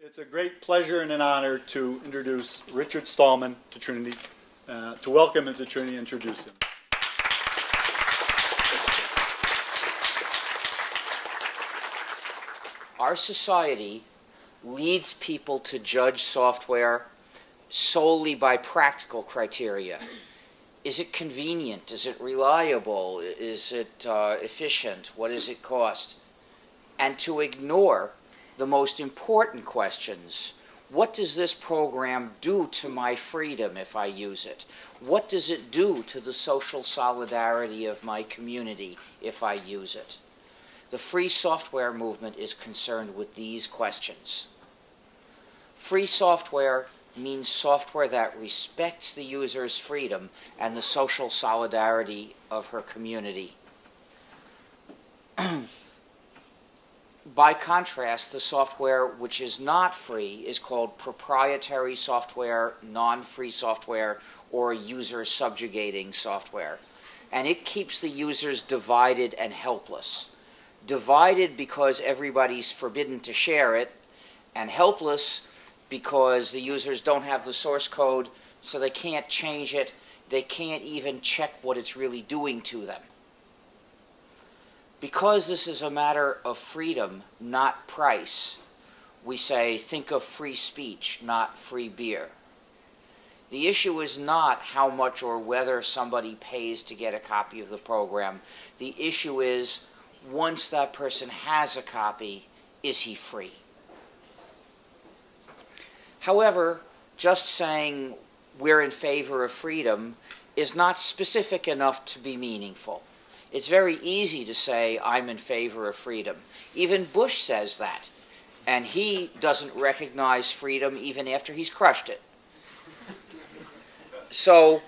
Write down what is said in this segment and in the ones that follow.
It's a great pleasure and an honor to introduce Richard Stallman to Trinity, to welcome him to Trinity and introduce him. Our society leads people to judge software solely by practical criteria. Is it convenient? Is it reliable? Is it efficient? What does it cost? And to ignore the most important questions. What does this program do to my freedom if I use it? What does it do to the social solidarity of my community if I use it? The free software movement is concerned with these questions. Free software means software that respects the user's freedom and the social solidarity of her community. By contrast, the software which is not free is called proprietary software, non-free software, or user-subjugating software. And it keeps the users divided and helpless. Divided because everybody's forbidden to share it, and helpless because the users don't have the source code, so they can't change it. They can't even check what it's really doing to them. Because this is a matter of freedom, not price, we say, think of free speech, not free beer. The issue is not how much or whether somebody pays to get a copy of the program. The issue is, once that person has a copy, is he free? However, just saying we're in favor of freedom is not specific enough to be meaningful. It's very easy to say, I'm in favor of freedom. Even Bush says that. And he doesn't recognize freedom even after he's crushed it. So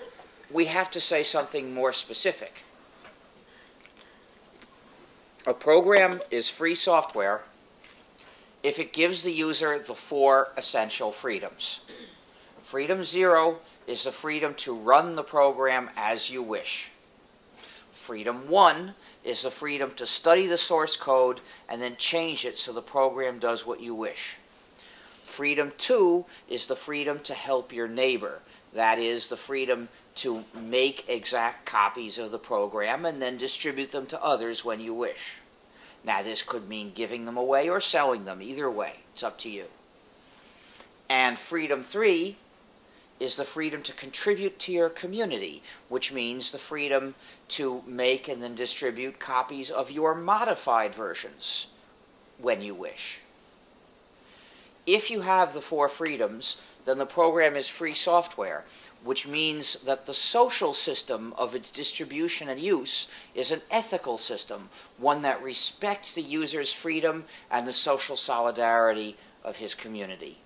we have to say something more specific. A program is free software if it gives the user the four essential freedoms. Freedom 0 is the freedom to run the program as you wish. Freedom 1 is the freedom to study the source code and then change it so the program does what you wish. Freedom 2 is the freedom to help your neighbor. That is the freedom to make exact copies of the program and then distribute them to others when you wish. Now, this could mean giving them away or selling them. Either way, it's up to you. And freedom 3 is the freedom to contribute to your community, which means the freedom to make and then distribute copies of your modified versions when you wish. If you have the four freedoms, then the program is free software, which means that the social system of its distribution and use is an ethical system, one that respects the user's freedom and the social solidarity of his community.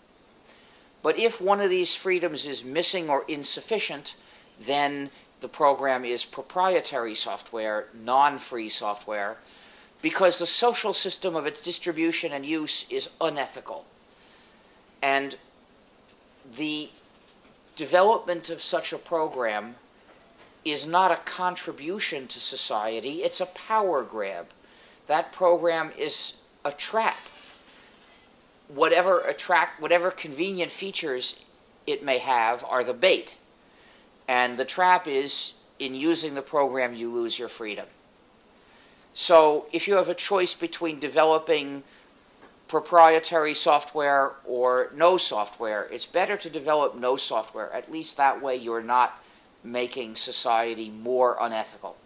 But if one of these freedoms is missing or insufficient, then the program is proprietary software, non-free software, because the social system of its distribution and use is unethical. And the development of such a program is not a contribution to society, it's a power grab. That program is a trap. Whatever convenient features it may have are the bait. And the trap is, in using the program, you lose your freedom. So if you have a choice between developing proprietary software or no software, it's better to develop no software. At least that way you're not making society more unethical.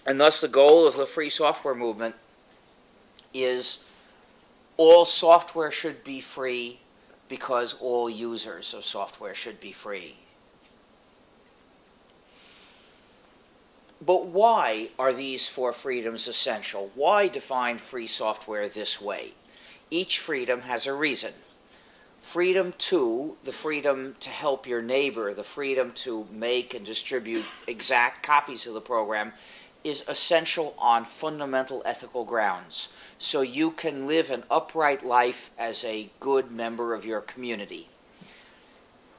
And thus the goal of the free software movement is all software should be free because all users of software should be free. But why are these four freedoms essential? Why define free software this way? Each freedom has a reason. Freedom 2, the freedom to help your neighbor, the freedom to make and distribute exact copies of the program, is essential on fundamental ethical grounds, so you can live an upright life as a good member of your community.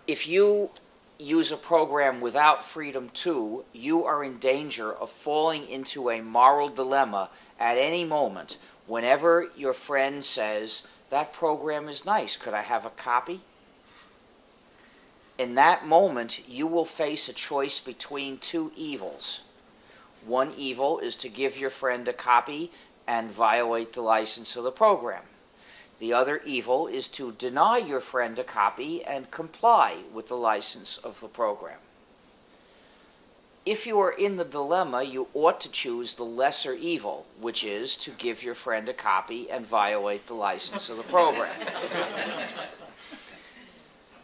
If you use a program without freedom 2, you are in danger of falling into a moral dilemma at any moment whenever your friend says, that program is nice, could I have a copy? In that moment, you will face a choice between two evils. One evil is to give your friend a copy and violate the license of the program. The other evil is to deny your friend a copy and comply with the license of the program. If you are in the dilemma, you ought to choose the lesser evil, which is to give your friend a copy and violate the license of the program.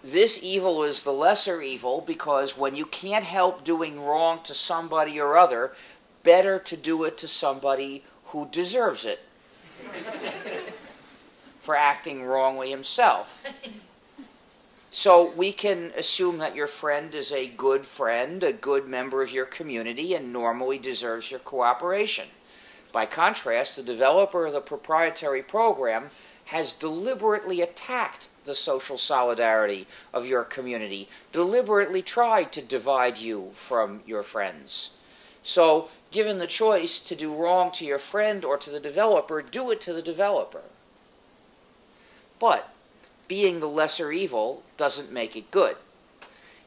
This evil is the lesser evil because when you can't help doing wrong to somebody or other, better to do it to somebody who deserves it for acting wrongly himself. So we can assume that your friend is a good friend, a good member of your community, and normally deserves your cooperation. By contrast, the developer of the proprietary program has deliberately attacked the social solidarity of your community, deliberately tried to divide you from your friends. So, given the choice to do wrong to your friend or to the developer, do it to the developer. But being the lesser evil doesn't make it good.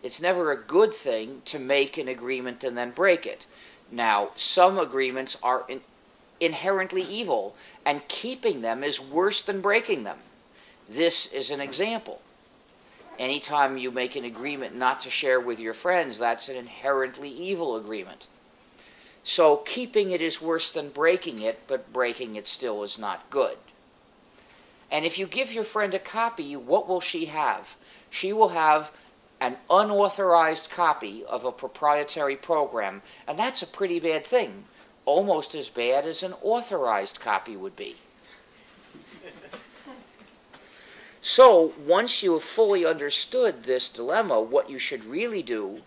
It's never a good thing to make an agreement and then break it. Now, some agreements are inherently evil, and keeping them is worse than breaking them. This is an example. Anytime you make an agreement not to share with your friends, that's an inherently evil agreement. So keeping it is worse than breaking it, but breaking it still is not good. And if you give your friend a copy, what will she have? She will have an unauthorized copy of a proprietary program, and that's a pretty bad thing, almost as bad as an authorized copy would be. So, once you have fully understood this dilemma, what you should really do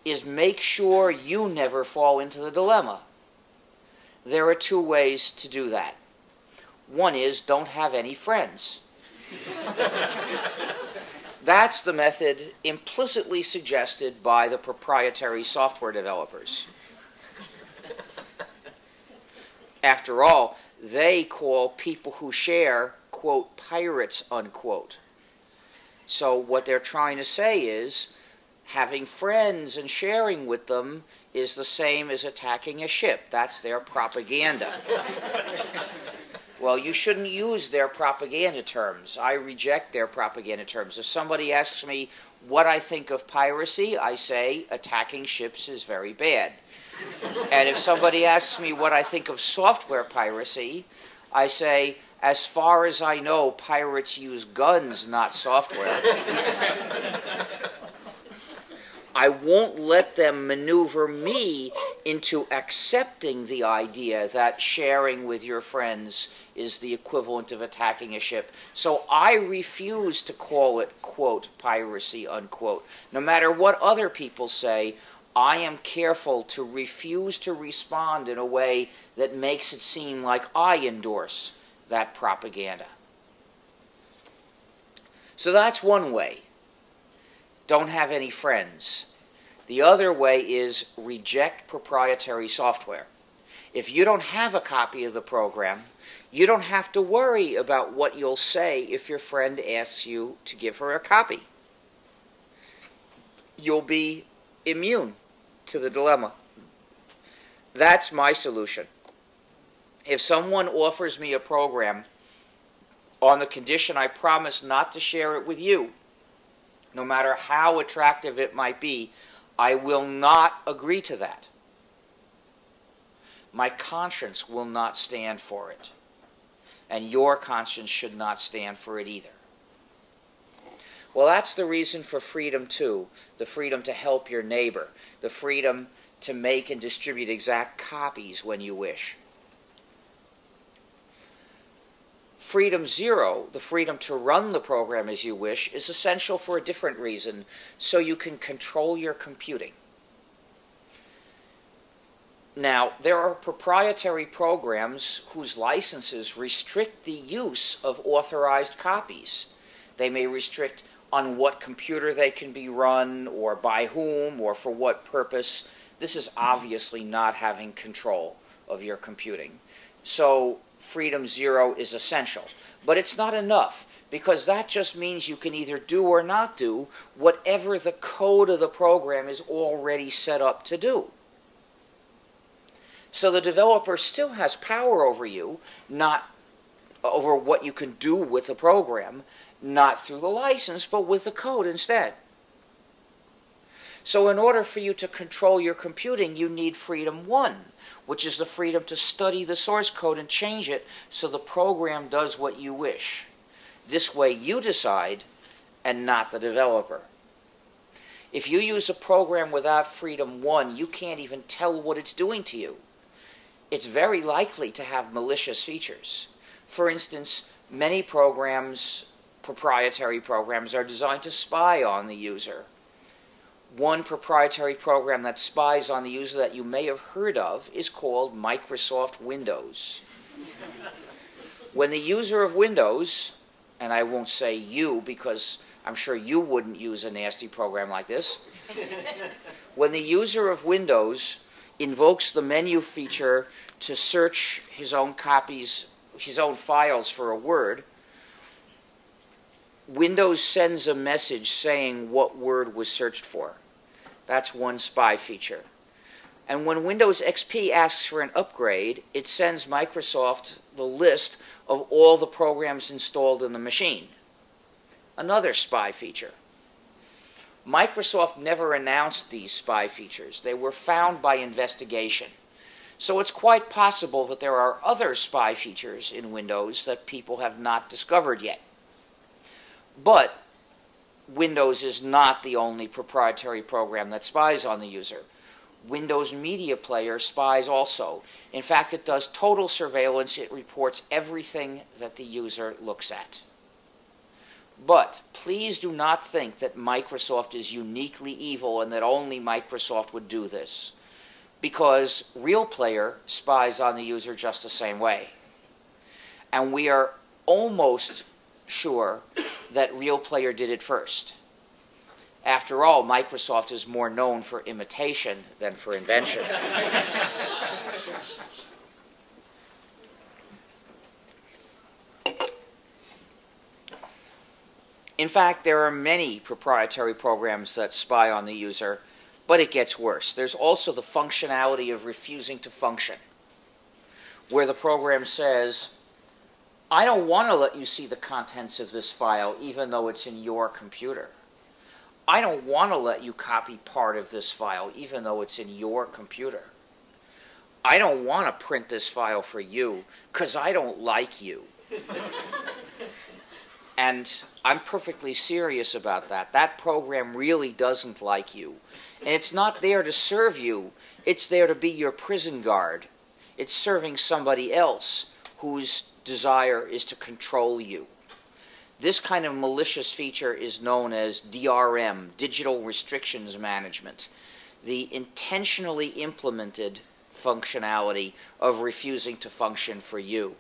is make sure you never fall into the dilemma. There are two ways to do that. One is don't have any friends. That's the method implicitly suggested by the proprietary software developers. After all, they call people who share, quote, pirates, unquote. So what they're trying to say is having friends and sharing with them is the same as attacking a ship. That's their propaganda. Well, you shouldn't use their propaganda terms. I reject their propaganda terms. If somebody asks me what I think of piracy, I say attacking ships is very bad. And if somebody asks me what I think of software piracy, I say, as far as I know, pirates use guns, not software. I won't let them maneuver me into accepting the idea that sharing with your friends is the equivalent of attacking a ship. So I refuse to call it, quote, piracy, unquote. No matter what other people say, I am careful to refuse to respond in a way that makes it seem like I endorse that propaganda. So that's one way. Don't have any friends. The other way is reject proprietary software. If you don't have a copy of the program, you don't have to worry about what you'll say if your friend asks you to give her a copy. You'll be immune to the dilemma. That's my solution. If someone offers me a program on the condition I promise not to share it with you, no matter how attractive it might be, I will not agree to that. My conscience will not stand for it. And your conscience should not stand for it either. Well, that's the reason for freedom too. The freedom to help your neighbor. The freedom to make and distribute exact copies when you wish. Freedom 0, the freedom to run the program as you wish, is essential for a different reason, so you can control your computing. Now, there are proprietary programs whose licenses restrict the use of authorized copies. They may restrict on what computer they can be run, or by whom, or for what purpose. This is obviously not having control of your computing. So freedom zero is essential. But it's not enough, because that just means you can either do or not do whatever the code of the program is already set up to do. So the developer still has power over you, not over what you can do with the program, not through the license, but with the code instead. So in order for you to control your computing, you need freedom one, which is the freedom to study the source code and change it so the program does what you wish. This way you decide, and not the developer. If you use a program without freedom one, you can't even tell what it's doing to you. It's very likely to have malicious features. For instance, many programs, proprietary programs, are designed to spy on the user. One proprietary program that spies on the user that you may have heard of is called Microsoft Windows. When the user of Windows, and I won't say you because I'm sure you wouldn't use a nasty program like this, when the user of Windows invokes the menu feature to search his own copies, his own files for a word, Windows sends a message saying what word was searched for. That's one spy feature. And when Windows XP asks for an upgrade, it sends Microsoft the list of all the programs installed in the machine. Another spy feature. Microsoft never announced these spy features. They were found by investigation. So it's quite possible that there are other spy features in Windows that people have not discovered yet. But Windows is not the only proprietary program that spies on the user. Windows Media Player spies also. In fact, it does total surveillance. It reports everything that the user looks at. But please do not think that Microsoft is uniquely evil and that only Microsoft would do this, because Real Player spies on the user just the same way. And we are almost sure that Real Player did it first. After all, Microsoft is more known for imitation than for invention. In fact, there are many proprietary programs that spy on the user, but it gets worse. There's also the functionality of refusing to function, where the program says, I don't want to let you see the contents of this file even though it's in your computer. I don't want to let you copy part of this file even though it's in your computer. I don't want to print this file for you because I don't like you. And I'm perfectly serious about that. That program really doesn't like you. And it's not there to serve you. It's there to be your prison guard. It's serving somebody else whose desire is to control you. This kind of malicious feature is known as DRM, Digital Restrictions Management, the intentionally implemented functionality of refusing to function for you.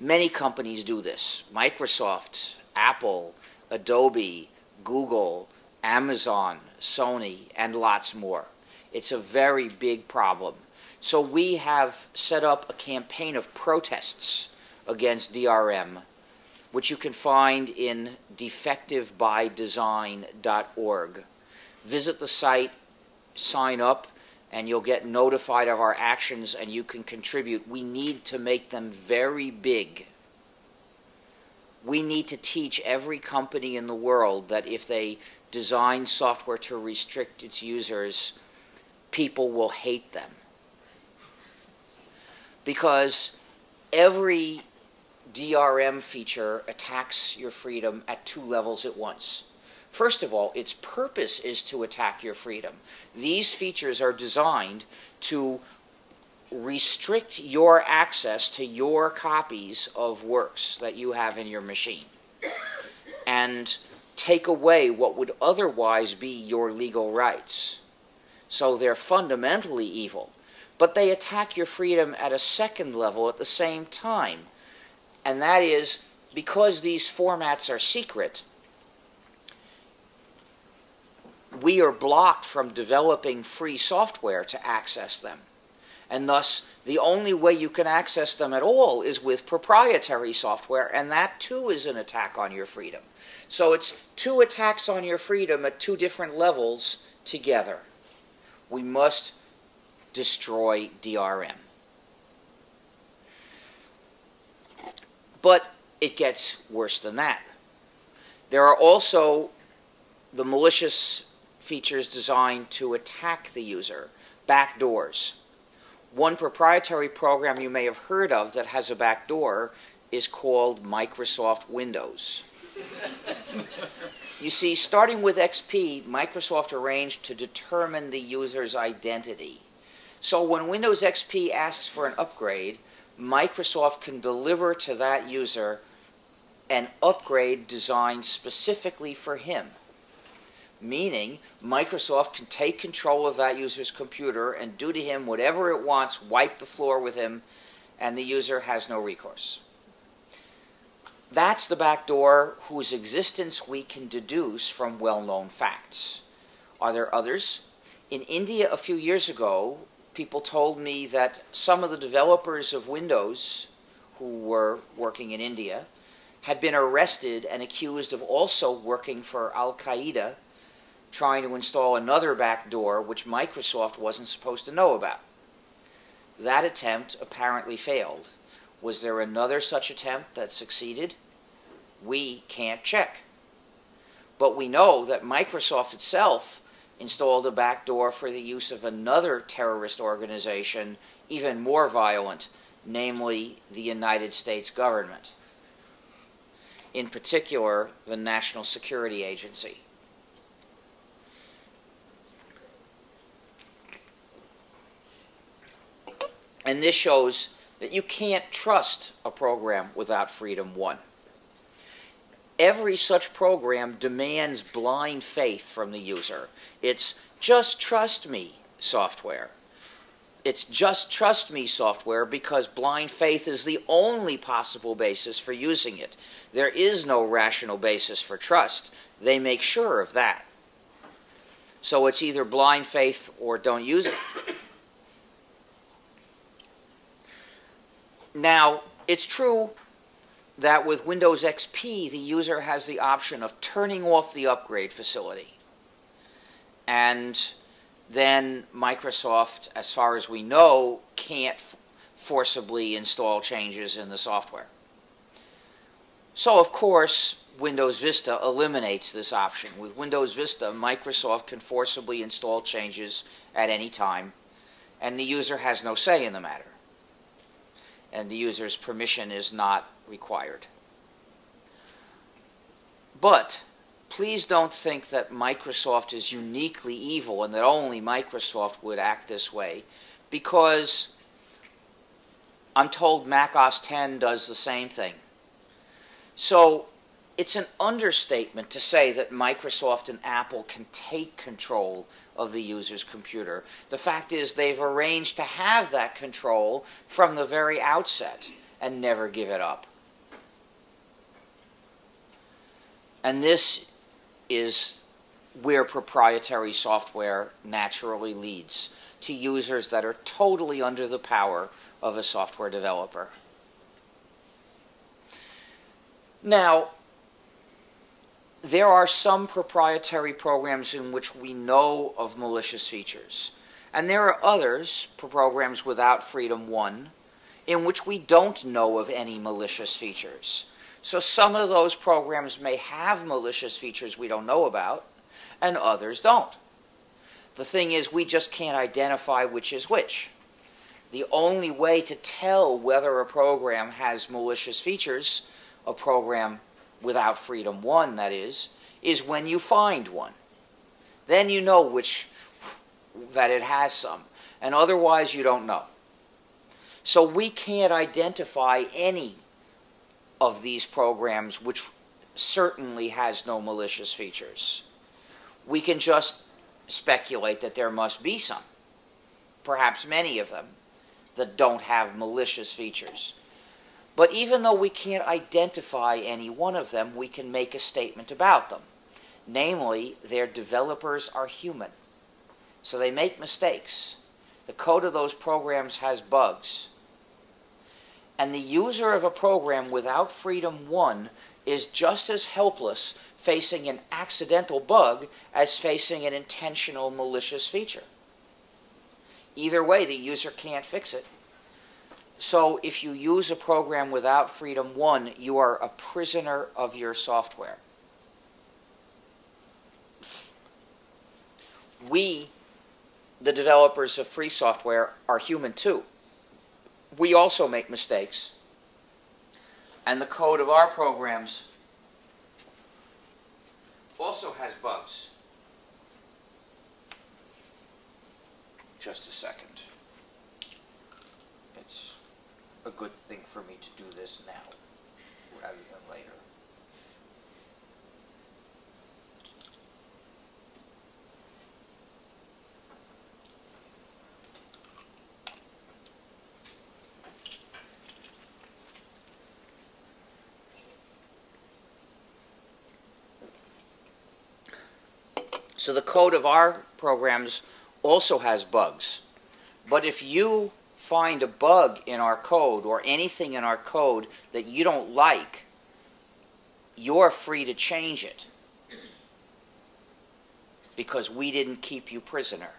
Many companies do this. Microsoft, Apple, Adobe, Google, Amazon, Sony, and lots more. It's a very big problem. So we have set up a campaign of protests against DRM, which you can find in defectivebydesign.org. Visit the site, sign up, and you'll get notified of our actions and you can contribute. We need to make them very big. We need to teach every company in the world that if they design software to restrict its users, people will hate them. Because every DRM feature attacks your freedom at two levels at once. First of all, its purpose is to attack your freedom. These features are designed to restrict your access to your copies of works that you have in your machine and take away what would otherwise be your legal rights. So they're fundamentally evil, but they attack your freedom at a second level at the same time. And that is, because these formats are secret, we are blocked from developing free software to access them. And thus, the only way you can access them at all is with proprietary software, and that too is an attack on your freedom. So it's two attacks on your freedom at two different levels together. We must destroy DRM. But it gets worse than that. There are also the malicious features designed to attack the user, backdoors. One proprietary program you may have heard of that has a backdoor is called Microsoft Windows. You see, starting with XP, Microsoft arranged to determine the user's identity. So when Windows XP asks for an upgrade, Microsoft can deliver to that user an upgrade designed specifically for him. Meaning, Microsoft can take control of that user's computer and do to him whatever it wants, wipe the floor with him, and the user has no recourse. That's the backdoor whose existence we can deduce from well-known facts. Are there others? In India a few years ago, people told me that some of the developers of Windows who were working in India had been arrested and accused of also working for Al-Qaeda, trying to install another backdoor which Microsoft wasn't supposed to know about. That attempt apparently failed. Was there another such attempt that succeeded? We can't check. But we know that Microsoft itself installed a backdoor for the use of another terrorist organization, even more violent, namely the United States government. In particular, the National Security Agency. And this shows that you can't trust a program without freedom one. Every such program demands blind faith from the user. It's just trust me software. It's just trust me software because blind faith is the only possible basis for using it. There is no rational basis for trust. They make sure of that. So it's either blind faith or don't use it. Now, it's true that with Windows XP, the user has the option of turning off the upgrade facility. And then Microsoft, as far as we know, can't forcibly install changes in the software. So, of course, Windows Vista eliminates this option. With Windows Vista, Microsoft can forcibly install changes at any time, and the user has no say in the matter. And the user's permission is not required. But please don't think that Microsoft is uniquely evil and that only Microsoft would act this way, because I'm told Mac OS X does the same thing. So it's an understatement to say that Microsoft and Apple can take control of the user's computer. The fact is they've arranged to have that control from the very outset and never give it up. And this is where proprietary software naturally leads, to users that are totally under the power of a software developer. Now, there are some proprietary programs in which we know of malicious features. And there are others, programs without Freedom 1, in which we don't know of any malicious features. So some of those programs may have malicious features we don't know about, and others don't. The thing is, we just can't identify which is which. The only way to tell whether a program has malicious features, a program without Freedom 1, that is when you find one. Then you know that it has some, and otherwise you don't know. So we can't identify any of these programs which certainly has no malicious features. We can just speculate that there must be some, perhaps many of them, that don't have malicious features. But even though we can't identify any one of them, we can make a statement about them. Namely, their developers are human. So they make mistakes. The code of those programs has bugs. And the user of a program without Freedom 1 is just as helpless facing an accidental bug as facing an intentional malicious feature. Either way, the user can't fix it. So if you use a program without Freedom 1, you are a prisoner of your software. We, the developers of free software, are human too. We also make mistakes. And the code of our programs also has bugs. Just a second. It's a good thing for me to do this now rather than later. So the code of our programs also has bugs. But if you find a bug in our code or anything in our code that you don't like, you're free to change it because we didn't keep you prisoner.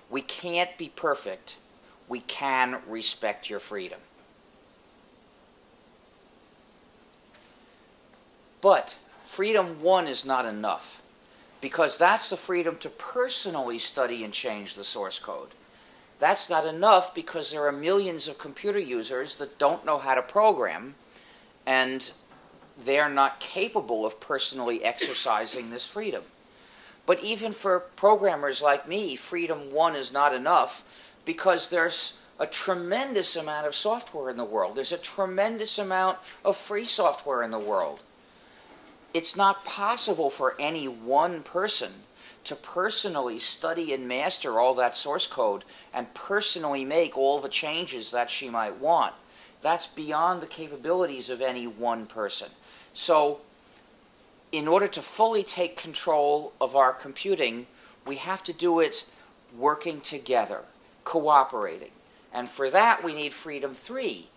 We can't be perfect. We can respect your freedom. But Freedom 1 is not enough, because that's the freedom to personally study and change the source code. That's not enough because there are millions of computer users that don't know how to program, and they're not capable of personally exercising this freedom. But even for programmers like me, Freedom 1 is not enough because there's a tremendous amount of software in the world. There's a tremendous amount of free software in the world. It's not possible for any one person to personally study and master all that source code and personally make all the changes that she might want. That's beyond the capabilities of any one person. So, in order to fully take control of our computing, we have to do it working together, cooperating. And for that, we need Freedom 3,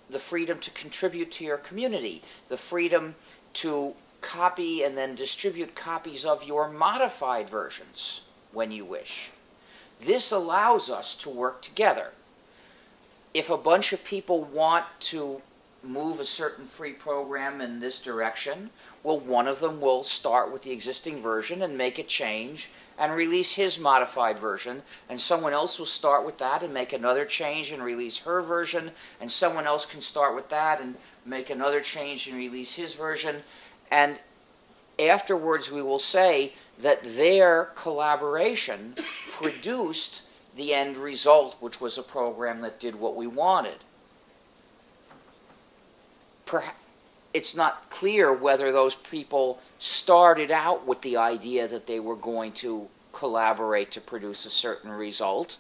the freedom to contribute to your community, the freedom to copy and then distribute copies of your modified versions when you wish. This allows us to work together. If a bunch of people want to move a certain free program in this direction, well, one of them will start with the existing version and make a change and release his modified version, and someone else will start with that and make another change and release her version, and someone else can start with that and make another change and release his version. And afterwards we will say that their collaboration produced the end result, which was a program that did what we wanted. It's not clear whether those people started out with the idea that they were going to collaborate to produce a certain result.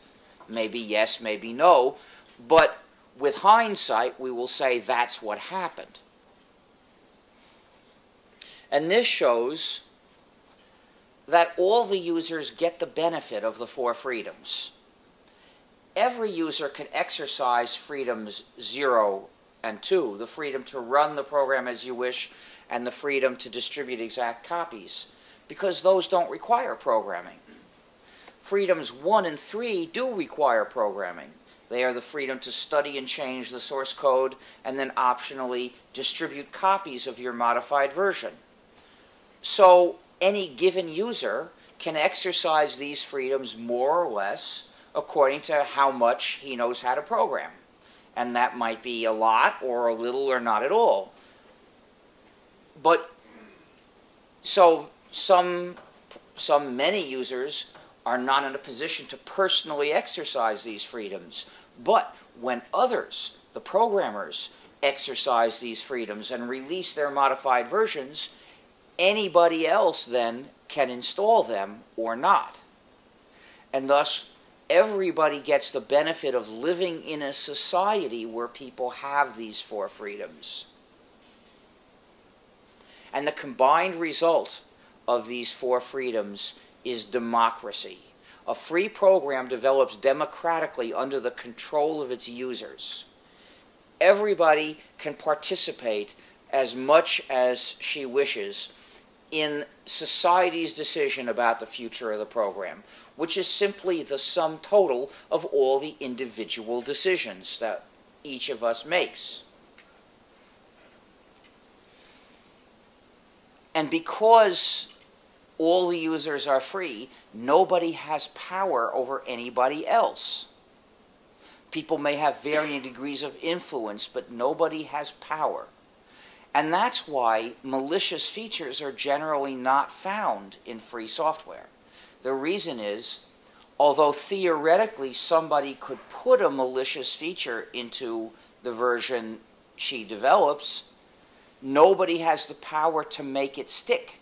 Maybe yes, maybe no. But with hindsight, we will say that's what happened. And this shows that all the users get the benefit of the 4 freedoms. Every user can exercise freedoms 0 and 2, the freedom to run the program as you wish and the freedom to distribute exact copies, because those don't require programming. Freedoms 1 and 3 do require programming. They are the freedom to study and change the source code and then optionally distribute copies of your modified version. So any given user can exercise these freedoms more or less according to how much he knows how to program. And that might be a lot or a little or not at all. But so many users are not in a position to personally exercise these freedoms. But when others, the programmers, exercise these freedoms and release their modified versions, anybody else then can install them or not. And thus, everybody gets the benefit of living in a society where people have these 4 freedoms. And the combined result of these four freedoms is democracy. A free program develops democratically under the control of its users. Everybody can participate as much as she wishes in society's decision about the future of the program, which is simply the sum total of all the individual decisions that each of us makes. And because all the users are free, nobody has power over anybody else. People may have varying degrees of influence, but nobody has power. And that's why malicious features are generally not found in free software. The reason is, although theoretically somebody could put a malicious feature into the version she develops, nobody has the power to make it stick.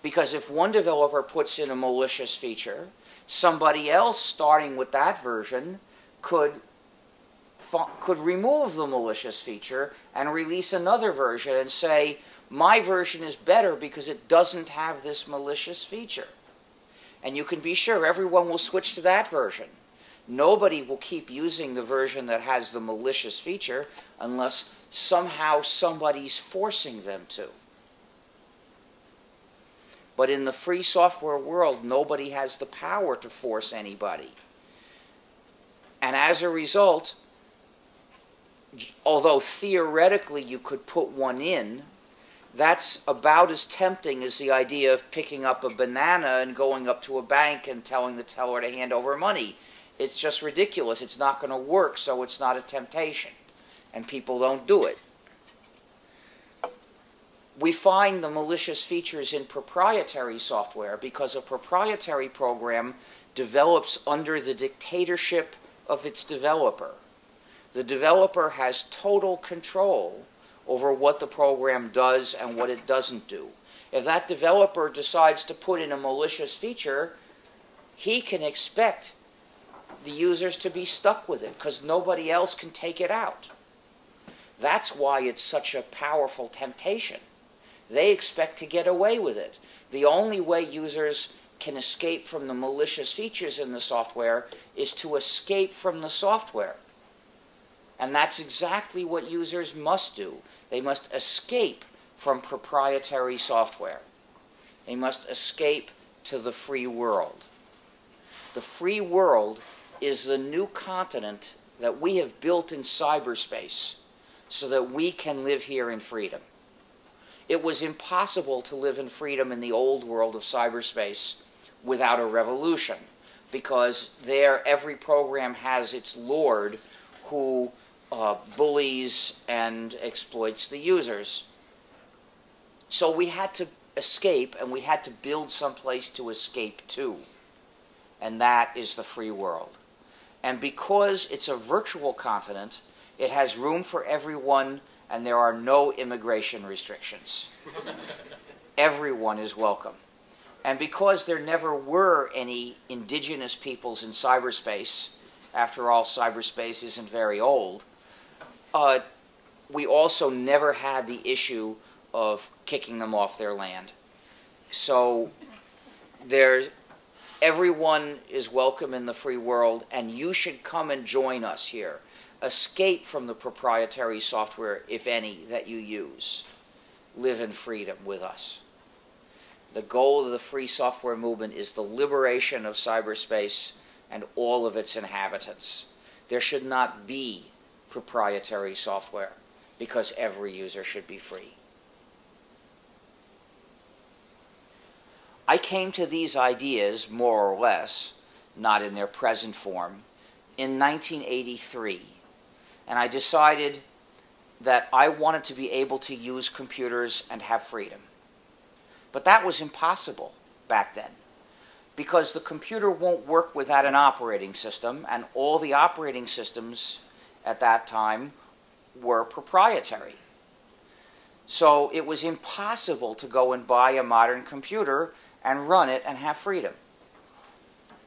Because if one developer puts in a malicious feature, somebody else starting with that version could remove the malicious feature and release another version and say, my version is better because it doesn't have this malicious feature. And you can be sure everyone will switch to that version. Nobody will keep using the version that has the malicious feature unless somehow somebody's forcing them to. But in the free software world, nobody has the power to force anybody. And as a result, although theoretically you could put one in, that's about as tempting as the idea of picking up a banana and going up to a bank and telling the teller to hand over money. It's just ridiculous. It's not going to work, so it's not a temptation. And people don't do it. We find the malicious features in proprietary software because a proprietary program develops under the dictatorship of its developer. The developer has total control over what the program does and what it doesn't do. If that developer decides to put in a malicious feature, he can expect the users to be stuck with it because nobody else can take it out. That's why it's such a powerful temptation. They expect to get away with it. The only way users can escape from the malicious features in the software is to escape from the software. And that's exactly what users must do. They must escape from proprietary software. They must escape to the free world. The free world is the new continent that we have built in cyberspace so that we can live here in freedom. It was impossible to live in freedom in the old world of cyberspace without a revolution, because there every program has its lord who bullies and exploits the users. So we had to escape, and we had to build some place to escape to, and that is the free world. And because it's a virtual continent, it has room for everyone, and there are no immigration restrictions. Everyone is welcome. And because there never were any indigenous peoples in cyberspace, after all, cyberspace isn't very old, we also never had the issue of kicking them off their land. So everyone is welcome in the free world, and you should come and join us here. Escape from the proprietary software, if any, that you use. Live in freedom with us. The goal of the free software movement is the liberation of cyberspace and all of its inhabitants. There should not be proprietary software because every user should be free. I came to these ideas, more or less, not in their present form, in 1983. And I decided that I wanted to be able to use computers and have freedom. But that was impossible back then, because the computer won't work without an operating system, and all the operating systems at that time were proprietary. So it was impossible to go and buy a modern computer and run it and have freedom.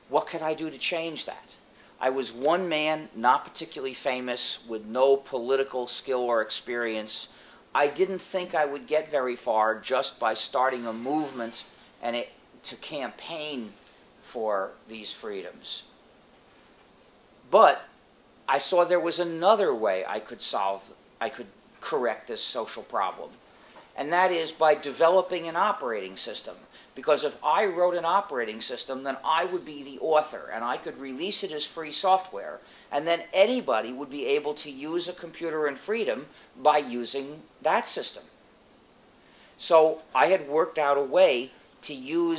What could I do to change that? I was one man, not particularly famous, with no political skill or experience. I didn't think I would get very far just by starting a movement and to campaign for these freedoms. But I saw there was another way I could correct this social problem. And that is by developing an operating system. Because if I wrote an operating system, then I would be the author, and I could release it as free software, and then anybody would be able to use a computer in freedom by using that system. So I had worked out a way to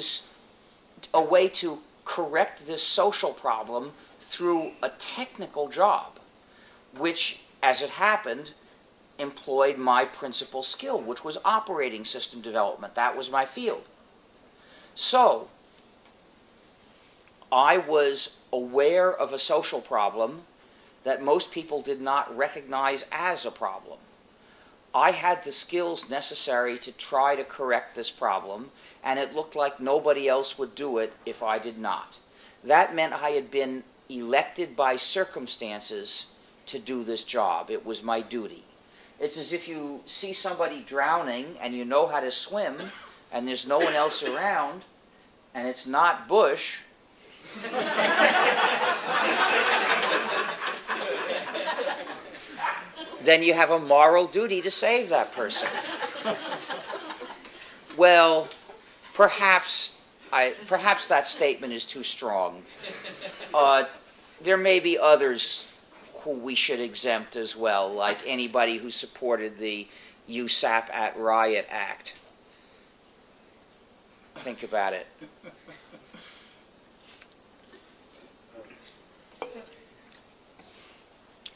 correct this social problem through a technical job, which, as it happened, employed my principal skill, which was operating system development. That was my field. So, I was aware of a social problem that most people did not recognize as a problem. I had the skills necessary to try to correct this problem, and it looked like nobody else would do it if I did not. That meant I had been elected by circumstances to do this job. It was my duty. It's as if you see somebody drowning and you know how to swim, and there's no one else around, and it's not Bush, then you have a moral duty to save that person. Well, perhaps that statement is too strong. There may be others who we should exempt as well, like anybody who supported the USAP at Riot Act. Think about it.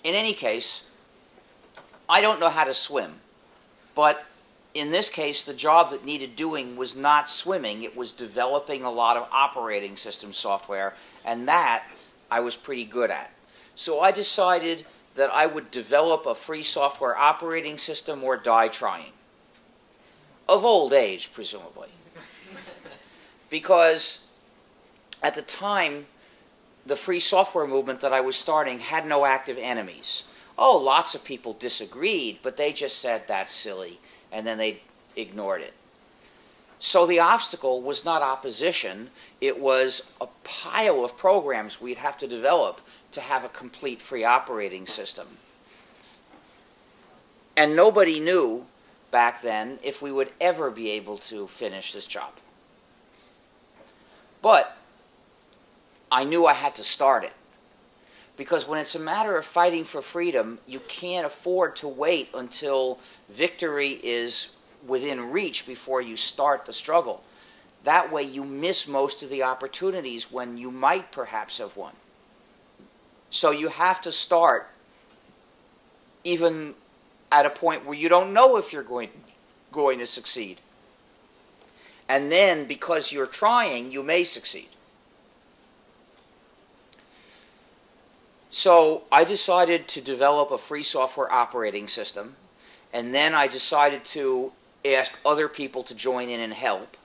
In any case, I don't know how to swim, but in this case, the job that needed doing was not swimming. It was developing a lot of operating system software, and that I was pretty good at. So I decided that I would develop a free software operating system or die trying. Of old age, presumably. Because at the time, the free software movement that I was starting had no active enemies. Oh, lots of people disagreed, but they just said that's silly, and then they ignored it. So the obstacle was not opposition, it was a pile of programs we'd have to develop to have a complete free operating system. And nobody knew back then if we would ever be able to finish this job. But I knew I had to start it. Because when it's a matter of fighting for freedom, you can't afford to wait until victory is within reach before you start the struggle. That way you miss most of the opportunities when you might perhaps have won. So you have to start even at a point where you don't know if you're going to succeed. And then, because you're trying, you may succeed. So I decided to develop a free software operating system, and then I decided to ask other people to join in and help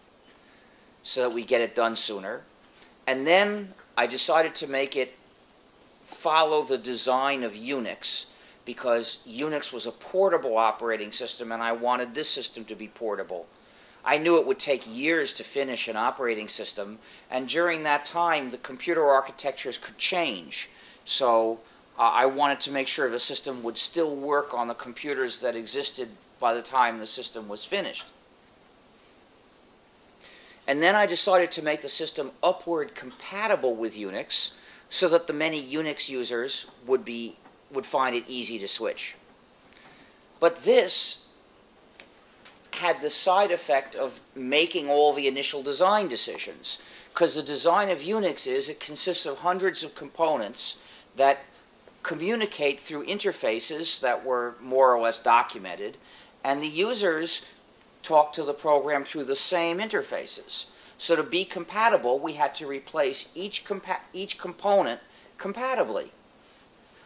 so that we get it done sooner. And then I decided to make it follow the design of Unix, because Unix was a portable operating system and I wanted this system to be portable. I knew it would take years to finish an operating system, and during that time the computer architectures could change. So I wanted to make sure the system would still work on the computers that existed by the time the system was finished. And then I decided to make the system upward compatible with Unix so that the many Unix users would find it easy to switch. But this had the side effect of making all the initial design decisions, because the design of Unix is it consists of hundreds of components that communicate through interfaces that were more or less documented, and the users talk to the program through the same interfaces. So to be compatible, we had to replace each component compatibly,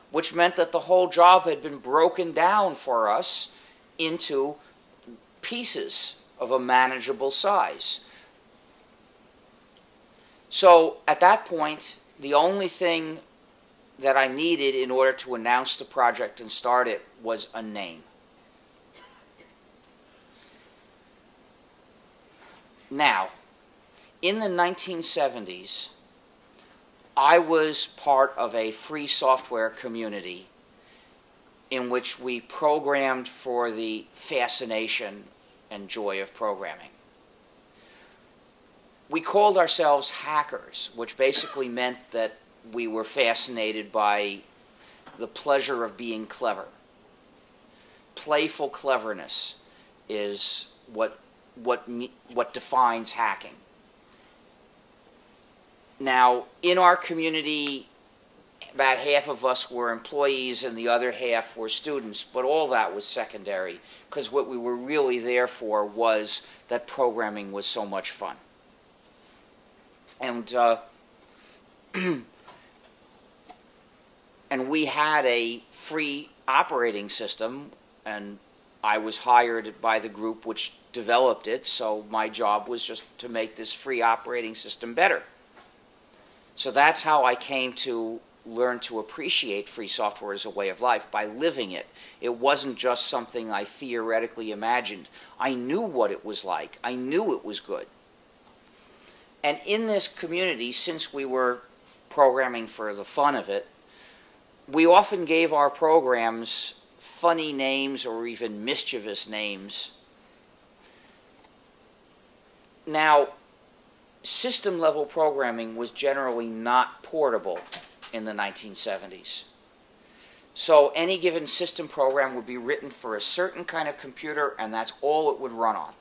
which meant that the whole job had been broken down for us into pieces of a manageable size. So at that point, the only thing that I needed in order to announce the project and start it was a name. Now, in the 1970s, I was part of a free software community in which we programmed for the fascination and joy of programming. We called ourselves hackers, which basically meant that we were fascinated by the pleasure of being clever. Playful cleverness is what defines hacking. Now, in our community, about half of us were employees and the other half were students, but all that was secondary, because what we were really there for was that programming was so much fun. And and we had a free operating system, and I was hired by the group which developed it, so my job was just to make this free operating system better. So that's how I came to learn to appreciate free software as a way of life, by living it. It wasn't just something I theoretically imagined. I knew what it was like. I knew it was good. And in this community, since we were programming for the fun of it, we often gave our programs funny names or even mischievous names. Now, system-level programming was generally not portable in the 1970s. So any given system program would be written for a certain kind of computer, and that's all it would run on.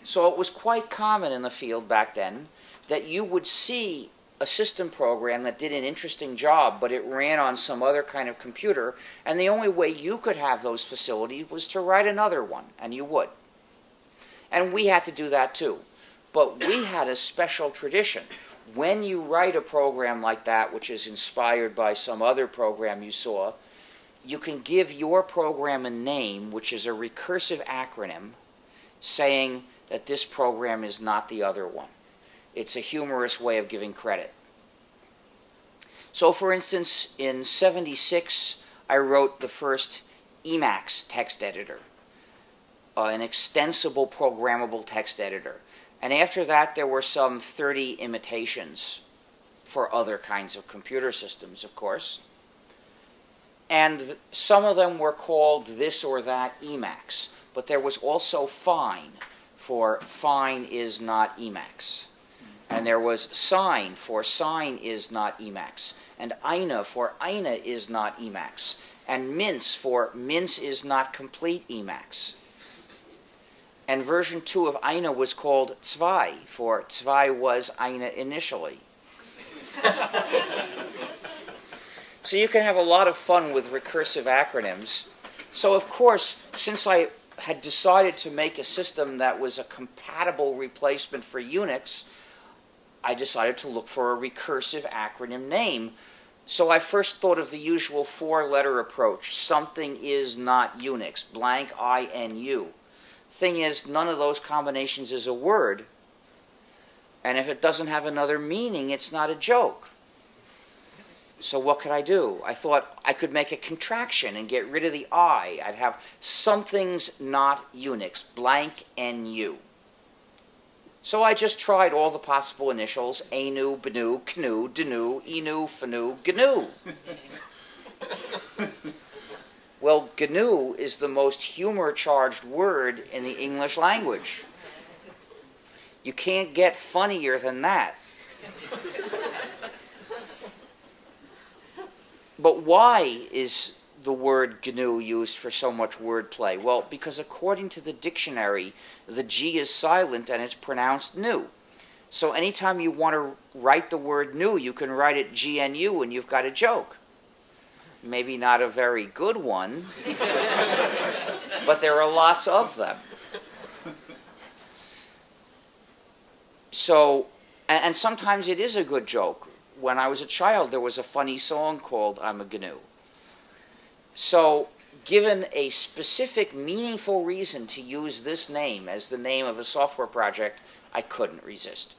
So it was quite common in the field back then that you would see a system program that did an interesting job, but it ran on some other kind of computer, and the only way you could have those facilities was to write another one, and you would. And we had to do that too. But we had a special tradition. When you write a program like that, which is inspired by some other program you saw, you can give your program a name, which is a recursive acronym, saying that this program is not the other one. It's a humorous way of giving credit. So, for instance, in '76, I wrote the first Emacs text editor, an extensible programmable text editor. And after that, there were some 30 imitations for other kinds of computer systems, of course. And some of them were called this or that Emacs. But there was also Fine for Fine is not Emacs. And there was Sign for Sign is not Emacs. And INA for INA is not Emacs. And Mince for Mince is not complete Emacs. And version 2 of INA was called Zwei, for Zwei was INA initially. So you can have a lot of fun with recursive acronyms. So of course, since I had decided to make a system that was a compatible replacement for Unix, I decided to look for a recursive acronym name. So I first thought of the usual 4-letter approach. Something is not Unix, blank INU. Thing is, none of those combinations is a word. And if it doesn't have another meaning, it's not a joke. So what could I do? I thought I could make a contraction and get rid of the I. I'd have something's not Unix, blank NU. So I just tried all the possible initials, ANU, BNU, KNU, DNU, ENU, FNU, GNU. Well, GNU is the most humor-charged word in the English language. You can't get funnier than that. But why is the word GNU used for so much wordplay? Well, because according to the dictionary, the G is silent and it's pronounced new. So anytime you want to write the word new, you can write it GNU and you've got a joke. Maybe not a very good one, but there are lots of them. So, and sometimes it is a good joke. When I was a child, there was a funny song called I'm a GNU. So, given a specific, meaningful reason to use this name as the name of a software project, I couldn't resist.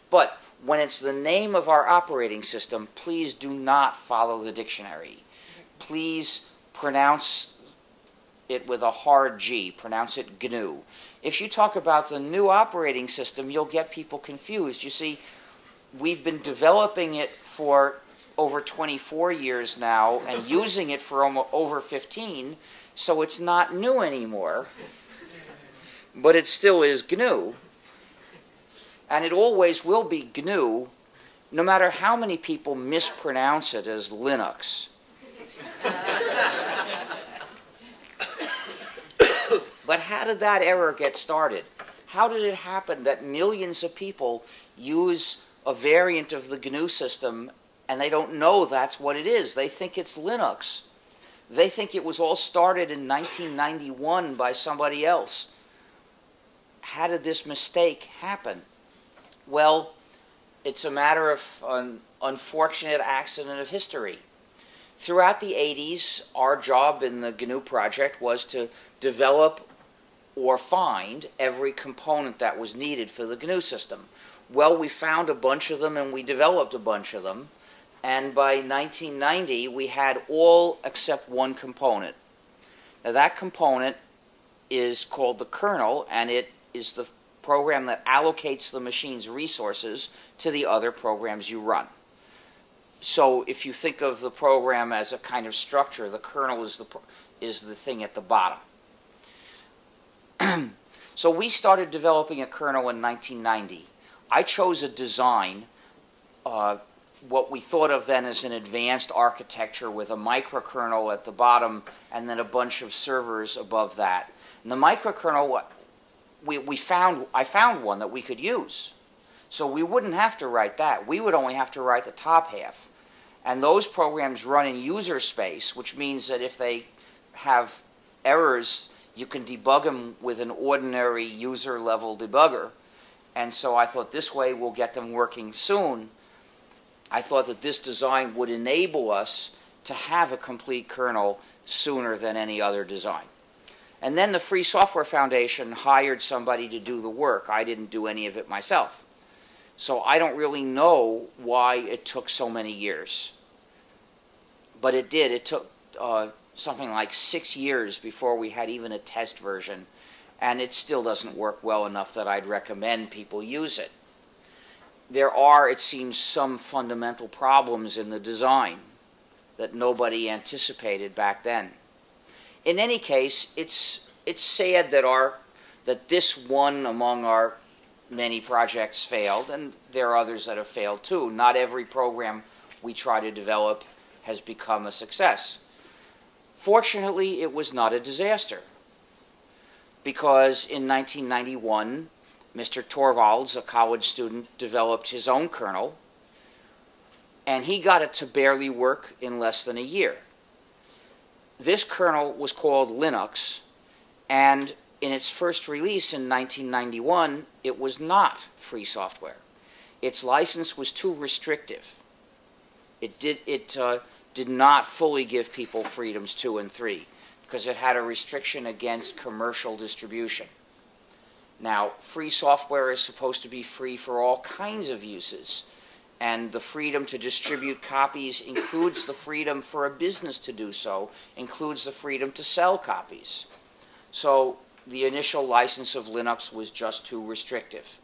But when it's the name of our operating system, please do not follow the dictionary. Please pronounce it with a hard G, pronounce it GNU. If you talk about the new operating system, you'll get people confused. You see, we've been developing it for over 24 years now and using it for over 15, so it's not new anymore, but it still is GNU, and it always will be GNU, no matter how many people mispronounce it as Linux. But how did that error get started? How did it happen that millions of people use a variant of the GNU system and they don't know that's what it is? They think it's Linux. They think it was all started in 1991 by somebody else. How did this mistake happen? Well, it's a matter of an unfortunate accident of history. Throughout the 80s, our job in the GNU project was to develop or find every component that was needed for the GNU system. Well, we found a bunch of them and we developed a bunch of them. And by 1990, we had all except one component. Now, that component is called the kernel, and it is the program that allocates the machine's resources to the other programs you run. So if you think of the program as a kind of structure, the kernel is the thing at the bottom. So we started developing a kernel in 1990. I chose a design, what we thought of then as an advanced architecture with a microkernel at the bottom and then a bunch of servers above that. And the microkernel, I found one that we could use. So we wouldn't have to write that. We would only have to write the top half. And those programs run in user space, which means that if they have errors, you can debug them with an ordinary user-level debugger. And so I thought this way we'll get them working soon. I thought that this design would enable us to have a complete kernel sooner than any other design. And then the Free Software Foundation hired somebody to do the work. I didn't do any of it myself. So I don't really know why it took so many years. But it did. It took something like 6 years before we had even a test version. And it still doesn't work well enough that I'd recommend people use it. There are, it seems, some fundamental problems in the design that nobody anticipated back then. In any case, it's sad that this one among our many projects failed, and there are others that have failed too. Not every program we try to develop has become a success. Fortunately, it was not a disaster, because in 1991, Mr. Torvalds, a college student, developed his own kernel, and he got it to barely work in less than a year. This kernel was called Linux, and in its first release in 1991, it was not free software. Its license was too restrictive. It did not fully give people freedoms 2 and 3 because it had a restriction against commercial distribution. Now, free software is supposed to be free for all kinds of uses, and the freedom to distribute copies includes the freedom for a business to do so, includes the freedom to sell copies. So the initial license of Linux was just too restrictive.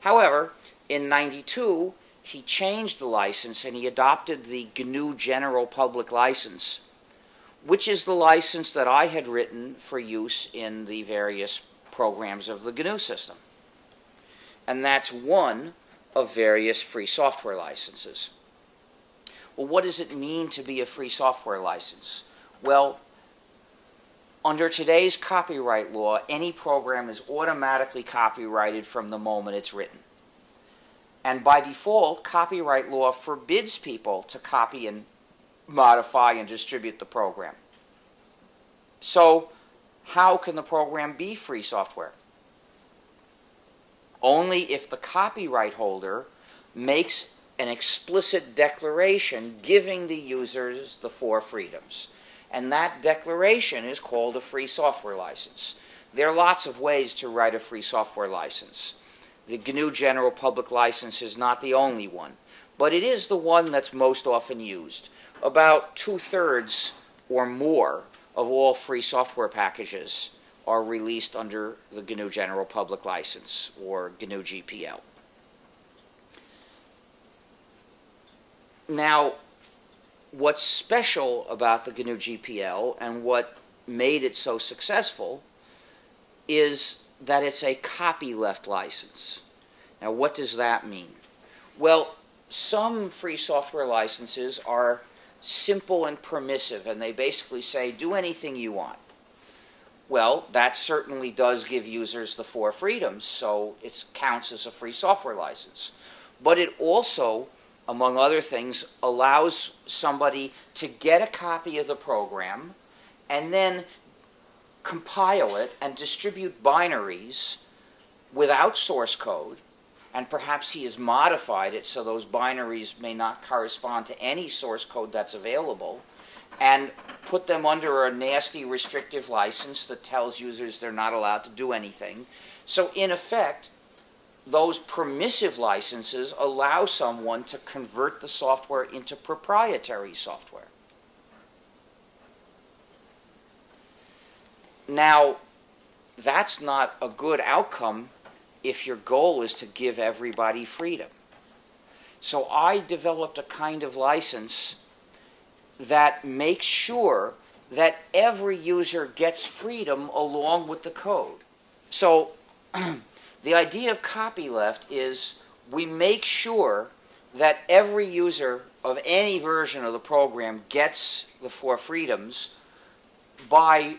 However, in '92, he changed the license and he adopted the GNU General Public License, which is the license that I had written for use in the various programs of the GNU system. And that's one of various free software licenses. Well, what does it mean to be a free software license? Well, under today's copyright law, any program is automatically copyrighted from the moment it's written. And by default, copyright law forbids people to copy and modify and distribute the program. So, how can the program be free software? Only if the copyright holder makes an explicit declaration giving the users the 4 freedoms. And that declaration is called a free software license. There are lots of ways to write a free software license. The GNU General Public License is not the only one, but it is the one that's most often used. About 2/3 or more of all free software packages are released under the GNU General Public License, or GNU GPL. Now, what's special about the GNU GPL and what made it so successful is that it's a copyleft license. Now, what does that mean? Well, some free software licenses are simple and permissive, and they basically say, do anything you want. Well, that certainly does give users the 4 freedoms, so it counts as a free software license. But it also, among other things, allows somebody to get a copy of the program and then compile it and distribute binaries without source code, and perhaps he has modified it so those binaries may not correspond to any source code that's available, and put them under a nasty restrictive license that tells users they're not allowed to do anything. So in effect, those permissive licenses allow someone to convert the software into proprietary software. Now, that's not a good outcome if your goal is to give everybody freedom. So I developed a kind of license that makes sure that every user gets freedom along with the code. So the idea of copyleft is we make sure that every user of any version of the program gets the 4 freedoms by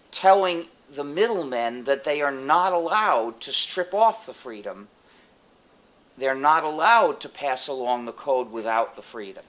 telling the middlemen that they are not allowed to strip off the freedom. They're not allowed to pass along the code without the freedom.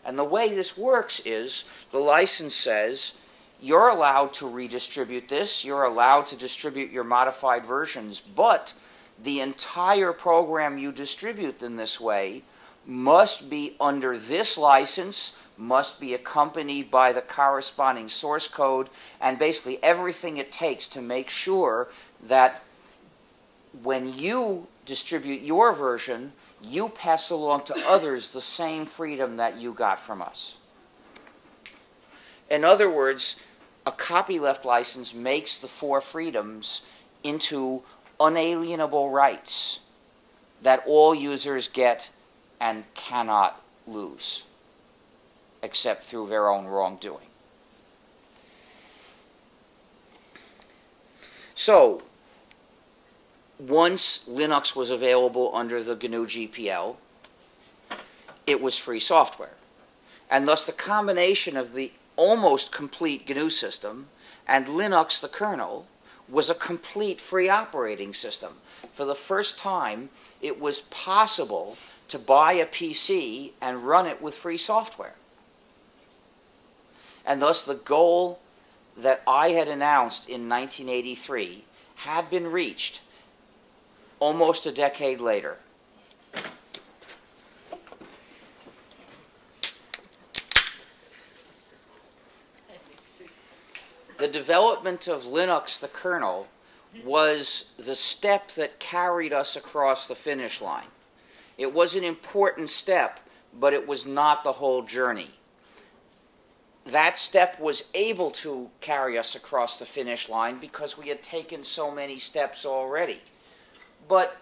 And the way this works is the license says you're allowed to redistribute this, you're allowed to distribute your modified versions, but the entire program you distribute in this way must be under this license, must be accompanied by the corresponding source code, and basically everything it takes to make sure that when you distribute your version, you pass along to others the same freedom that you got from us. In other words, a copyleft license makes the 4 freedoms into unalienable rights that all users get and cannot lose, except through their own wrongdoing. So, once Linux was available under the GNU GPL, it was free software. And thus the combination of the almost complete GNU system and Linux, the kernel, was a complete free operating system. For the first time, it was possible to buy a PC and run it with free software. And thus the goal that I had announced in 1983 had been reached almost a decade later. The development of Linux, the kernel, was the step that carried us across the finish line. It was an important step, but it was not the whole journey. That step was able to carry us across the finish line because we had taken so many steps already. But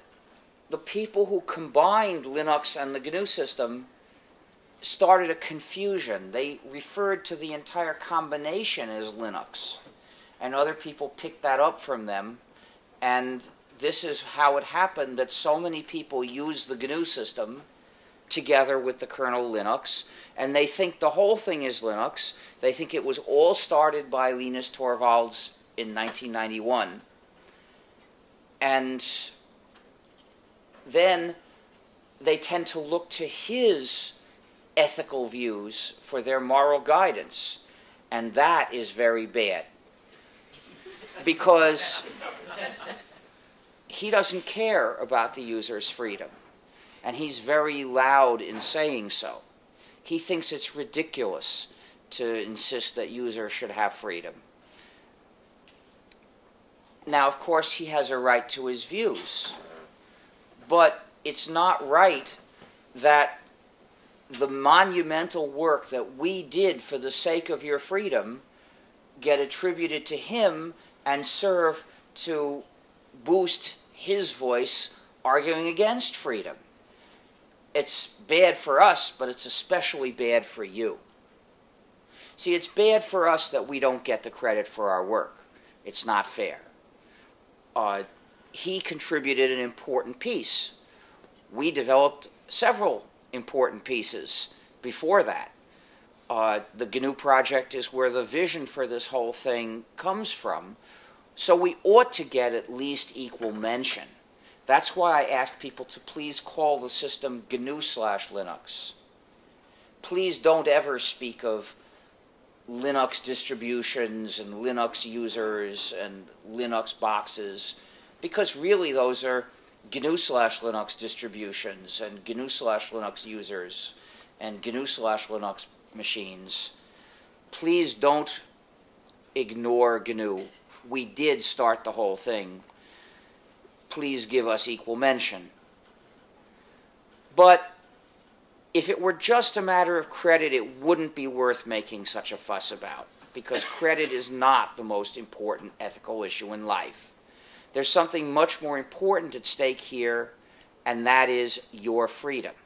the people who combined Linux and the GNU system started a confusion. They referred to the entire combination as Linux, and other people picked that up from them, and this is how it happened that so many people use the GNU system together with the kernel Linux, and they think the whole thing is Linux. They think it was all started by Linus Torvalds in 1991, and then they tend to look to his ethical views for their moral guidance, and that is very bad, because he doesn't care about the user's freedom, and he's very loud in saying so. He thinks it's ridiculous to insist that users should have freedom. Now, of course, he has a right to his views, but it's not right that the monumental work that we did for the sake of your freedom get attributed to him and serve to boost his voice arguing against freedom. It's bad for us, but it's especially bad for you. See, it's bad for us that we don't get the credit for our work. It's not fair. He contributed an important piece. We developed several important pieces before that. The GNU project is where the vision for this whole thing comes from, so we ought to get at least equal mention. That's why I ask people to please call the system GNU/Linux. Please don't ever speak of Linux distributions and Linux users and Linux boxes, because really those are GNU/Linux distributions and GNU/Linux users and GNU/Linux machines. Please don't ignore GNU. We did start the whole thing. Please give us equal mention. But if it were just a matter of credit, it wouldn't be worth making such a fuss about, because credit is not the most important ethical issue in life. There's something much more important at stake here, and that is your freedom.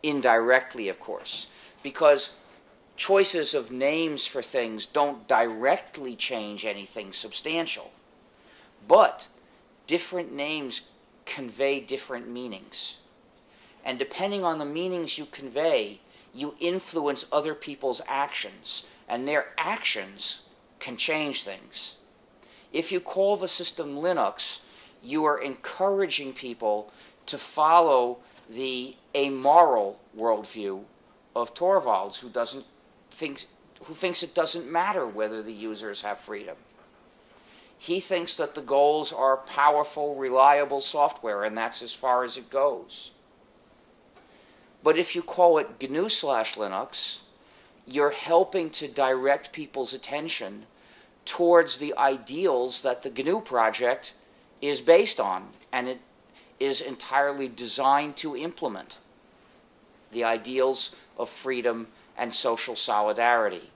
Indirectly, of course, because choices of names for things don't directly change anything substantial. But different names convey different meanings. And depending on the meanings you convey, you influence other people's actions, and their actions can change things. If you call the system Linux, you are encouraging people to follow the amoral worldview of Torvalds, who thinks it doesn't matter whether the users have freedom. He thinks that the goals are powerful, reliable software, and that's as far as it goes. But if you call it GNU/Linux, you're helping to direct people's attention towards the ideals that the GNU project is based on, and it is entirely designed to implement. The ideals of freedom and social solidarity.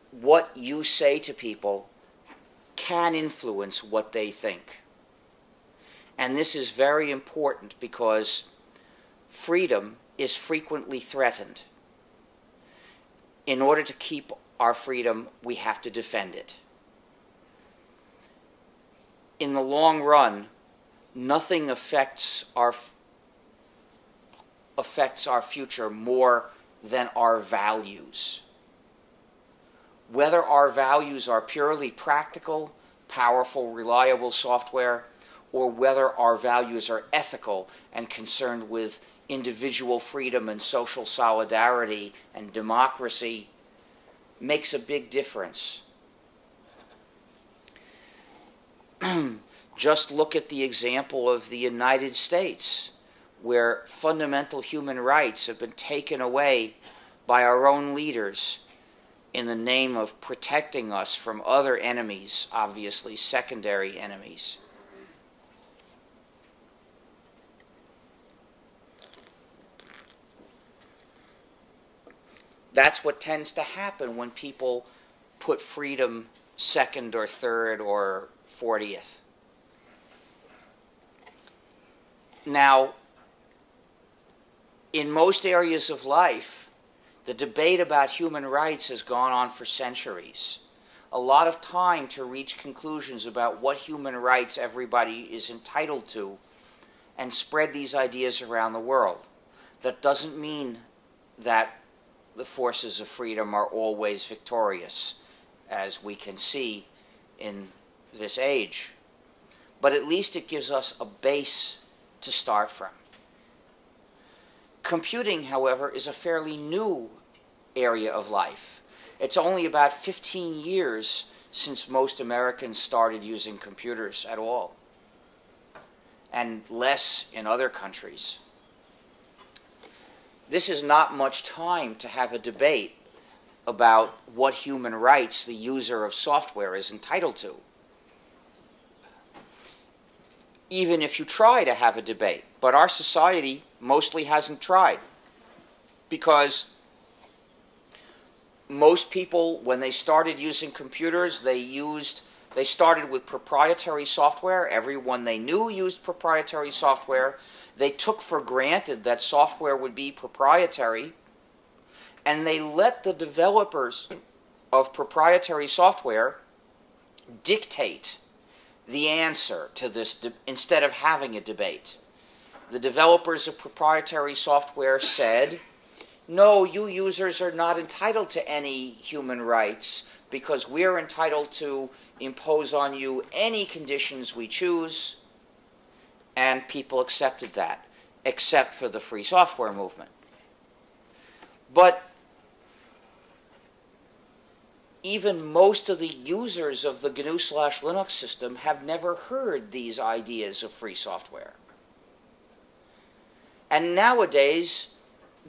What you say to people can influence what they think. And this is very important because freedom is frequently threatened. In order to keep our freedom, we have to defend it. In the long run, nothing affects our future more than our values. Whether our values are purely practical, powerful, reliable software, or whether our values are ethical and concerned with individual freedom and social solidarity and democracy, makes a big difference. Just look at the example of the United States, where fundamental human rights have been taken away by our own leaders in the name of protecting us from other enemies, obviously secondary enemies. That's what tends to happen when people put freedom second or third or 40th. Now, in most areas of life, the debate about human rights has gone on for centuries. A lot of time to reach conclusions about what human rights everybody is entitled to and spread these ideas around the world. That doesn't mean that the forces of freedom are always victorious, as we can see in this age. But at least it gives us a base to start from. Computing, however, is a fairly new area of life. It's only about 15 years since most Americans started using computers at all, and less in other countries. This is not much time to have a debate about what human rights the user of software is entitled to. Even if you try to have a debate. But our society mostly hasn't tried, because most people, when they started using computers, they started with proprietary software. Everyone they knew used proprietary software. They took for granted that software would be proprietary, and they let the developers of proprietary software dictate the answer to this instead of having a debate. The developers of proprietary software said, no, you users are not entitled to any human rights because we're entitled to impose on you any conditions we choose, and people accepted that, except for the free software movement. But even most of the users of the GNU/Linux system have never heard these ideas of free software. And nowadays,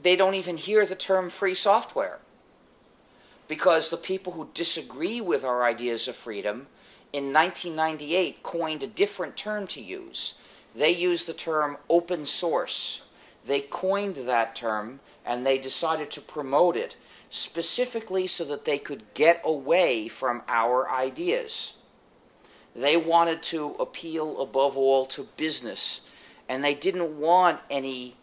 they don't even hear the term free software, because the people who disagree with our ideas of freedom in 1998 coined a different term to use. They used the term open source. They coined that term and they decided to promote it specifically so that they could get away from our ideas. They wanted to appeal above all to business, and they didn't want any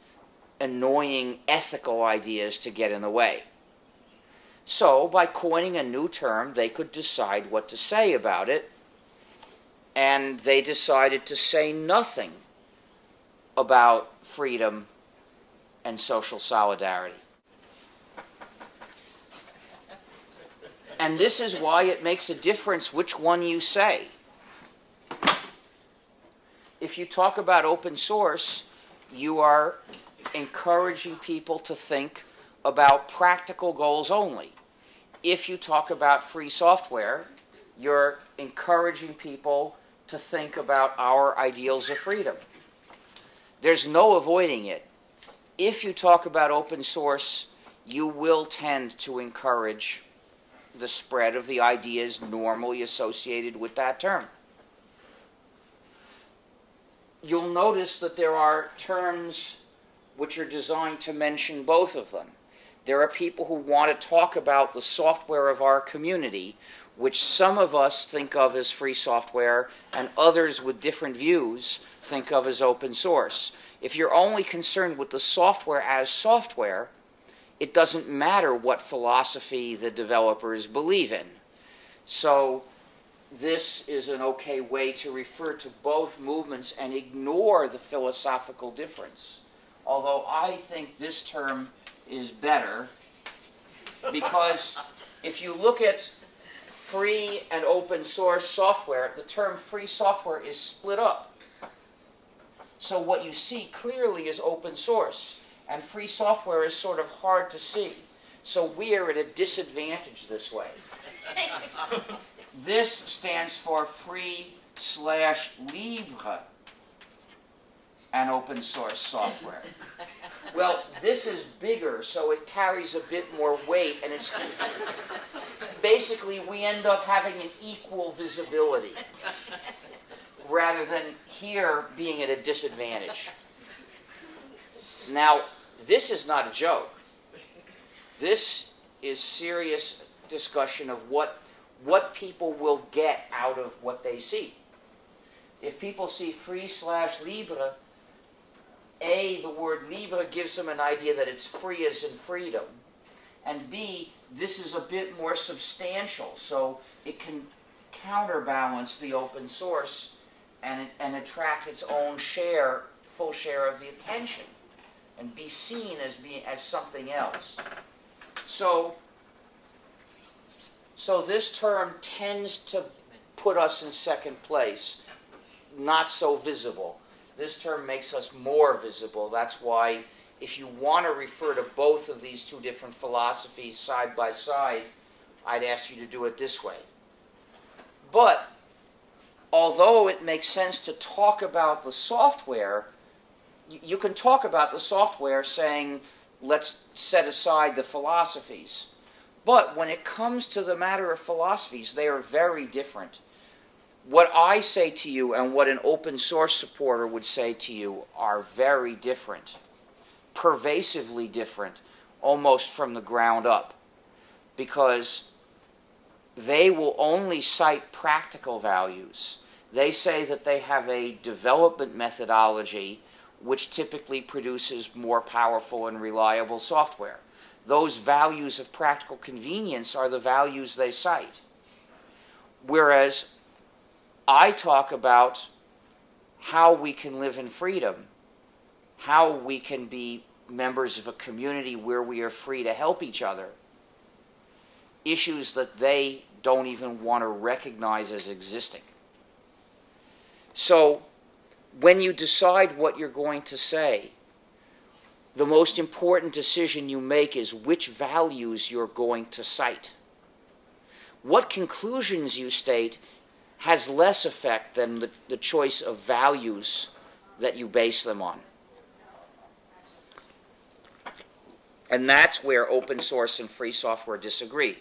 annoying ethical ideas to get in the way. So, by coining a new term, they could decide what to say about it, and they decided to say nothing about freedom and social solidarity. And this is why it makes a difference which one you say. If you talk about open source, you are encouraging people to think about practical goals only. If you talk about free software, you're encouraging people to think about our ideals of freedom. There's no avoiding it. If you talk about open source, you will tend to encourage the spread of the ideas normally associated with that term. You'll notice that there are terms which are designed to mention both of them. There are people who want to talk about the software of our community, which some of us think of as free software, and others with different views think of as open source. If you're only concerned with the software as software, it doesn't matter what philosophy the developers believe in. So this is an okay way to refer to both movements and ignore the philosophical difference. Although I think this term is better, because if you look at free and open source software, the term free software is split up. So what you see clearly is open source, and free software is sort of hard to see. So we are at a disadvantage this way. This stands for free/libre and open source software. Well, this is bigger, so it carries a bit more weight, and it's basically we end up having an equal visibility rather than here being at a disadvantage. Now, this is not a joke. This is serious discussion of what people will get out of what they see. If people see free/libre, A, the word libre gives them an idea that it's free as in freedom. And B, this is a bit more substantial, so it can counterbalance the open source and attract its own full share of the attention, and be seen as something else. So this term tends to put us in second place, not so visible. This term makes us more visible. That's why if you want to refer to both of these two different philosophies side by side, I'd ask you to do it this way. But although it makes sense to talk about the software, you can talk about the software saying, let's set aside the philosophies. But when it comes to the matter of philosophies, they are very different. What I say to you and what an open source supporter would say to you are very different, pervasively different, almost from the ground up. because they will only cite practical values. They say that they have a development methodology which typically produces more powerful and reliable software. Those values of practical convenience are the values they cite. Whereas I talk about how we can live in freedom, how we can be members of a community where we are free to help each other, issues that they don't even want to recognize as existing. So when you decide what you're going to say, the most important decision you make is which values you're going to cite. What conclusions you state has less effect than the choice of values that you base them on. And that's where open source and free software disagree.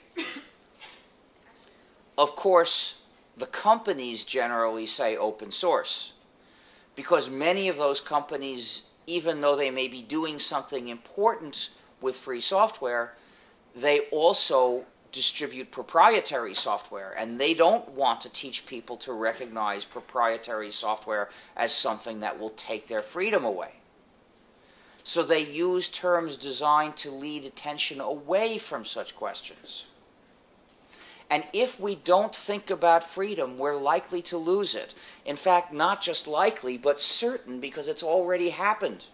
Of course, the companies generally say open source, because many of those companies, even though they may be doing something important with free software, they also distribute proprietary software, and they don't want to teach people to recognize proprietary software as something that will take their freedom away. So they use terms designed to lead attention away from such questions. And if we don't think about freedom, we're likely to lose it. In fact, not just likely, but certain, because it's already happened.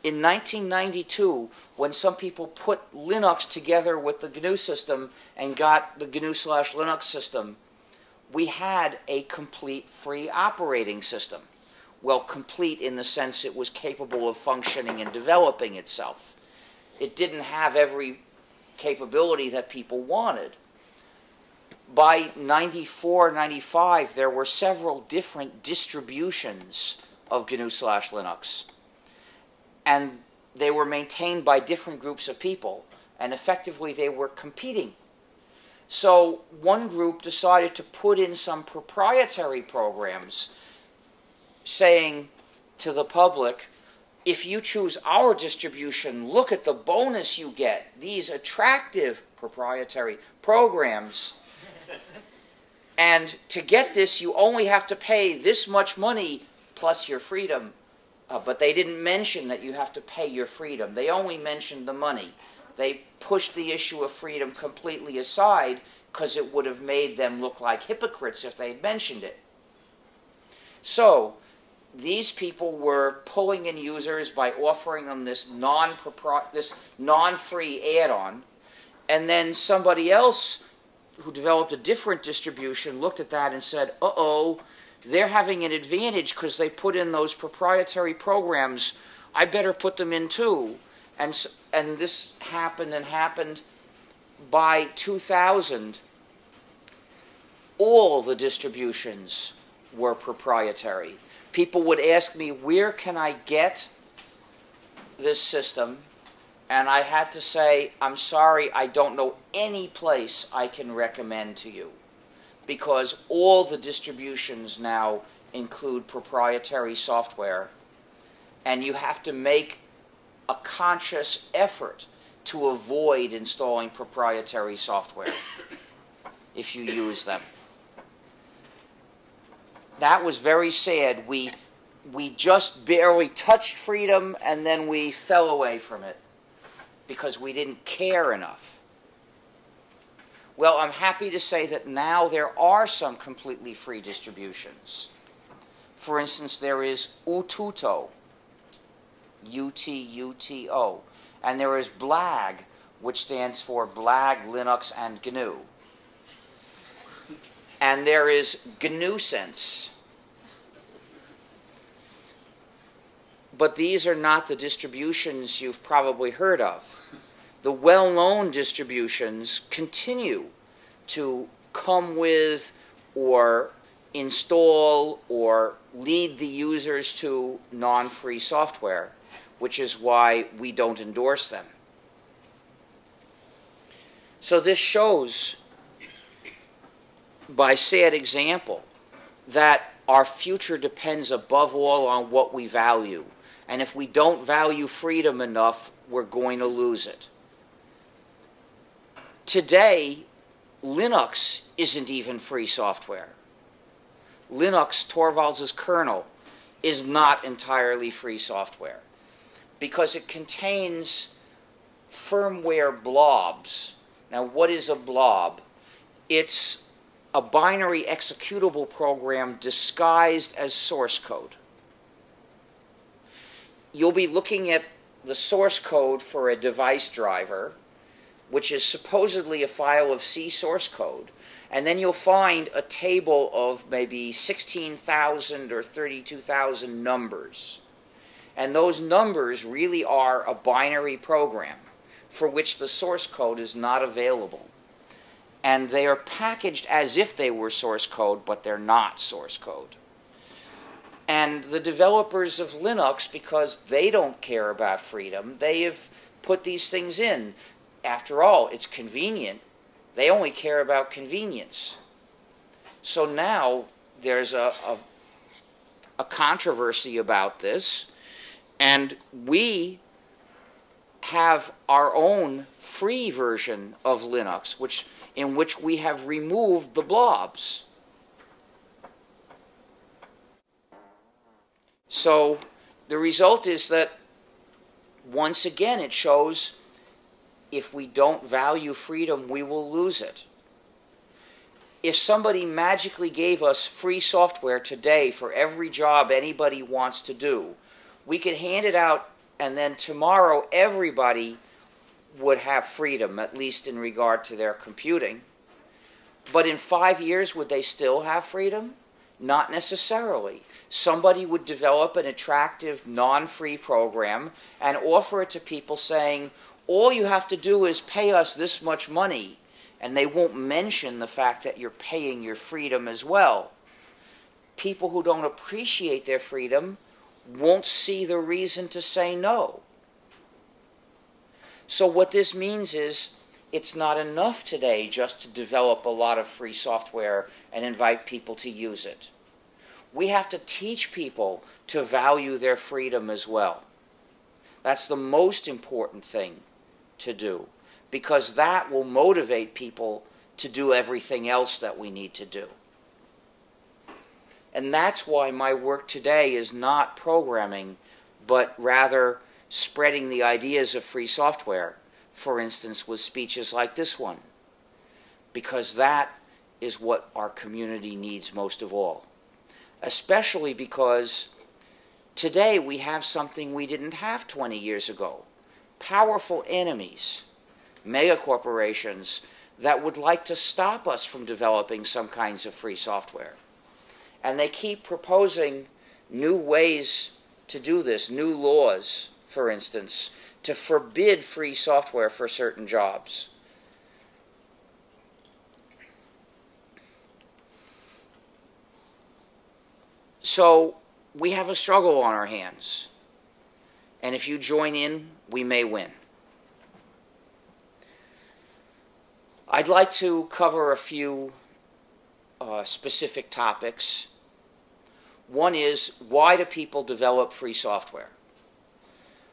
In 1992, when some people put Linux together with the GNU system and got the GNU/Linux system, we had a complete free operating system. Well, complete in the sense it was capable of functioning and developing itself. It didn't have every capability that people wanted. By 94, 95, there were several different distributions of GNU/Linux. And they were maintained by different groups of people, and effectively they were competing. So one group decided to put in some proprietary programs saying to the public, if you choose our distribution, look at the bonus you get, these attractive proprietary programs. And to get this, you only have to pay this much money plus your freedom. But they didn't mention that you have to pay your freedom. They only mentioned the money. They pushed the issue of freedom completely aside because it would have made them look like hypocrites if they'd mentioned it. So these people were pulling in users by offering them this non-free add-on, and then somebody else who developed a different distribution looked at that and said, uh-oh, they're having an advantage because they put in those proprietary programs. I better put them in too. And this happened by 2000. All the distributions were proprietary. People would ask me, where can I get this system? And I had to say, I'm sorry, I don't know any place I can recommend to you, because all the distributions now include proprietary software, and you have to make a conscious effort to avoid installing proprietary software if you use them. That was very sad. We just barely touched freedom, and then we fell away from it because we didn't care enough. Well, I'm happy to say that now there are some completely free distributions. For instance, there is Ututo, U-T-U-T-O, and there is BLAG, which stands for BLAG, Linux, and GNU. And there is GNUsense. But these are not the distributions you've probably heard of. The well-known distributions continue to come with or install or lead the users to non-free software, which is why we don't endorse them. So this shows, by sad example, that our future depends above all on what we value. And if we don't value freedom enough, we're going to lose it. Today, Linux isn't even free software. Linux, Torvalds' kernel, is not entirely free software because it contains firmware blobs. Now, what is a blob? It's a binary executable program disguised as source code. You'll be looking at the source code for a device driver, which is supposedly a file of C source code, and then you'll find a table of maybe 16,000 or 32,000 numbers. And those numbers really are a binary program for which the source code is not available. And they are packaged as if they were source code, but they're not source code. And the developers of Linux, because they don't care about freedom, they have put these things in. After all, it's convenient. They only care about convenience. So now there's a controversy about this, and we have our own free version of Linux, in which we have removed the blobs. So the result is that, once again, it shows if we don't value freedom, we will lose it. If somebody magically gave us free software today for every job anybody wants to do, we could hand it out, and then tomorrow everybody would have freedom, at least in regard to their computing. But in 5 years, would they still have freedom? Not necessarily. Somebody would develop an attractive, non-free program and offer it to people saying, all you have to do is pay us this much money, and they won't mention the fact that you're paying your freedom as well. People who don't appreciate their freedom won't see the reason to say no. So what this means is it's not enough today just to develop a lot of free software and invite people to use it. We have to teach people to value their freedom as well. That's the most important thing to do, because that will motivate people to do everything else that we need to do. And that's why my work today is not programming, but rather spreading the ideas of free software, for instance, with speeches like this one, because that is what our community needs most of all. Especially because today we have something we didn't have 20 years ago. Powerful enemies, megacorporations that would like to stop us from developing some kinds of free software. And they keep proposing new ways to do this, new laws, for instance, to forbid free software for certain jobs. So we have a struggle on our hands. And if you join in, we may win. I'd like to cover a few specific topics. One is, why do people develop free software?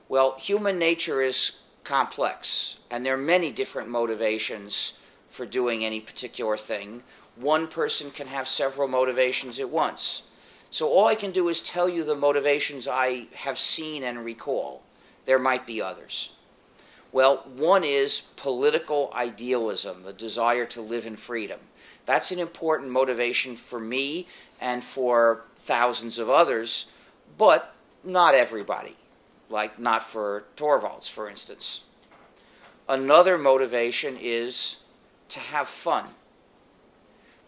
Well, human nature is complex, and there are many different motivations for doing any particular thing. One person can have several motivations at once. So all I can do is tell you the motivations I have seen and recall. There might be others. Well, one is political idealism, a desire to live in freedom. That's an important motivation for me and for thousands of others, but not everybody, like not for Torvalds, for instance. Another motivation is to have fun.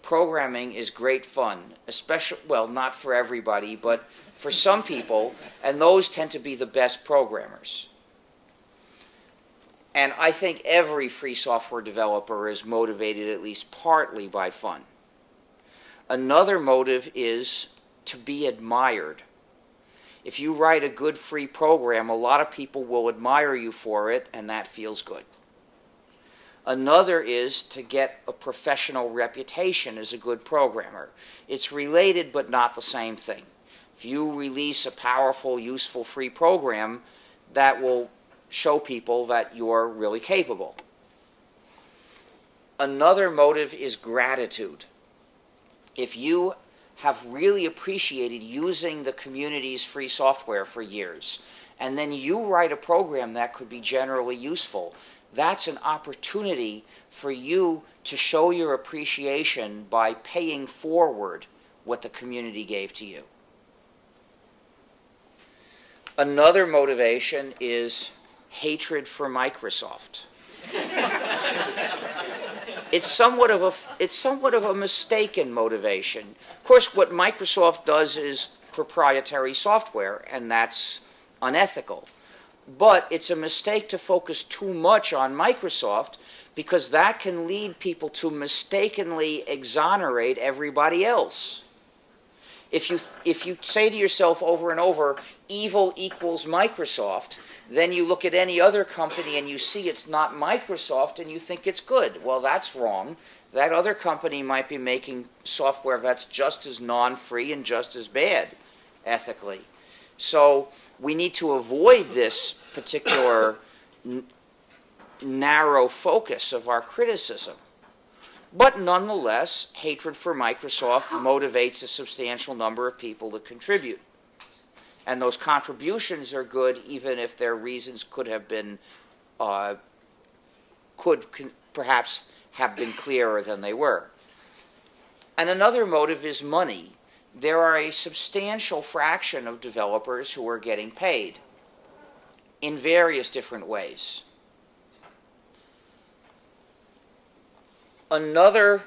Programming is great fun, especially, well, not for everybody, but for some people, and those tend to be the best programmers. And I think every free software developer is motivated at least partly by fun. Another motive is to be admired. If you write a good free program, a lot of people will admire you for it, and that feels good. Another is to get a professional reputation as a good programmer. It's related, but not the same thing. If you release a powerful, useful free program, that will show people that you're really capable. Another motive is gratitude. If you have really appreciated using the community's free software for years, and then you write a program that could be generally useful, that's an opportunity for you to show your appreciation by paying forward what the community gave to you. Another motivation is hatred for Microsoft. It's somewhat of a mistaken motivation. Of course, what Microsoft does is proprietary software, and that's unethical. But it's a mistake to focus too much on Microsoft, because that can lead people to mistakenly exonerate everybody else. If you say to yourself over and over, evil equals Microsoft, then you look at any other company and you see it's not Microsoft and you think it's good. Well, that's wrong. That other company might be making software that's just as non-free and just as bad ethically. So we need to avoid this particular narrow focus of our criticism. But nonetheless, hatred for Microsoft motivates a substantial number of people to contribute. And those contributions are good even if their reasons could have been, perhaps have been clearer than they were. And another motive is money. There are a substantial fraction of developers who are getting paid in various different ways. Another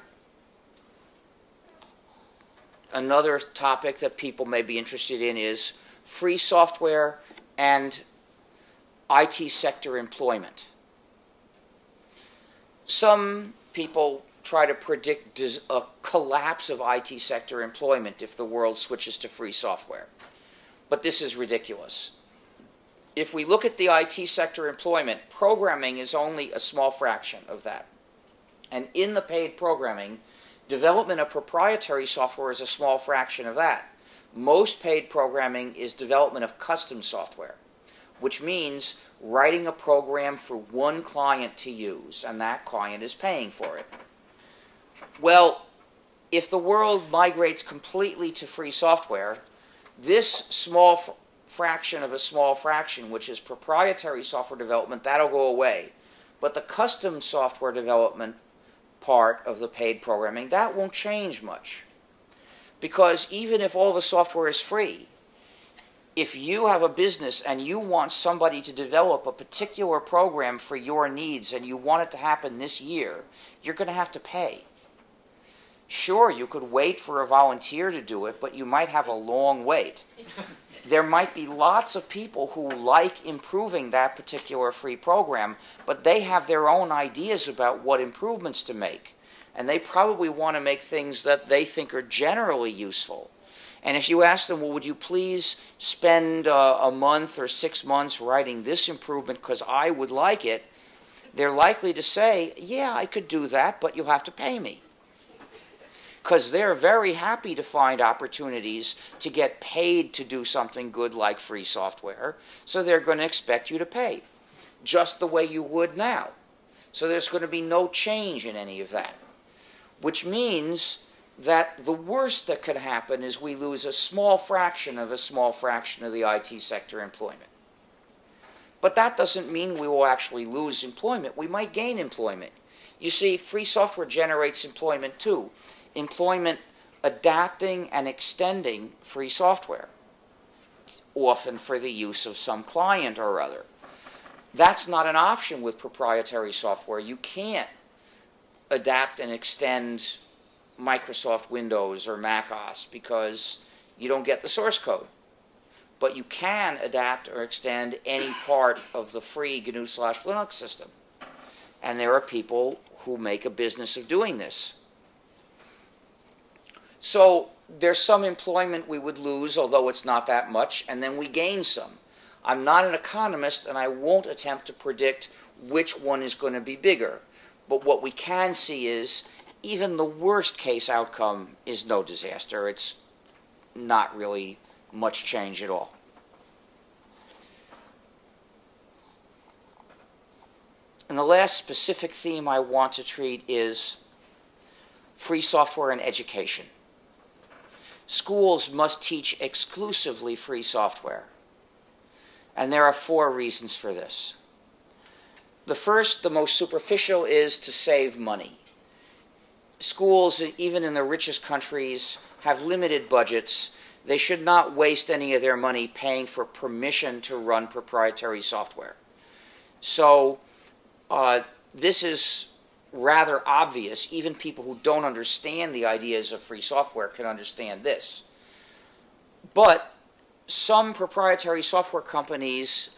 topic that people may be interested in is free software and IT sector employment. Some people try to predict a collapse of IT sector employment if the world switches to free software. But this is ridiculous. If we look at the IT sector employment, programming is only a small fraction of that. And in the paid programming, development of proprietary software is a small fraction of that. Most paid programming is development of custom software, which means writing a program for one client to use, and that client is paying for it. Well, if the world migrates completely to free software, this small fraction of a small fraction, which is proprietary software development, that'll go away. But the custom software development part of the paid programming, that won't change much. Because even if all the software is free, if you have a business and you want somebody to develop a particular program for your needs and you want it to happen this year, you're going to have to pay. Sure, you could wait for a volunteer to do it, but you might have a long wait. There might be lots of people who like improving that particular free program, but they have their own ideas about what improvements to make. And they probably want to make things that they think are generally useful. And if you ask them, well, would you please spend a month or 6 months writing this improvement because I would like it, they're likely to say, yeah, I could do that, but you'll have to pay me. Because they're very happy to find opportunities to get paid to do something good like free software, so they're going to expect you to pay, just the way you would now. So there's going to be no change in any of that, which means that the worst that could happen is we lose a small fraction of the IT sector employment. But that doesn't mean we will actually lose employment. We might gain employment. You see, free software generates employment too. Employment adapting and extending free software, often for the use of some client or other. That's not an option with proprietary software. You can't adapt and extend Microsoft Windows or Mac OS because you don't get the source code. But you can adapt or extend any part of the free GNU/Linux system. And there are people who make a business of doing this. So there's some employment we would lose, although it's not that much, and then we gain some. I'm not an economist, and I won't attempt to predict which one is going to be bigger. But what we can see is even the worst case outcome is no disaster. It's not really much change at all. And the last specific theme I want to treat is free software in education. Schools must teach exclusively free software. And there are 4 reasons for this. The first, the most superficial, is to save money. Schools, even in the richest countries, have limited budgets. They should not waste any of their money paying for permission to run proprietary software. So this is rather obvious. Even people who don't understand the ideas of free software can understand this. But some proprietary software companies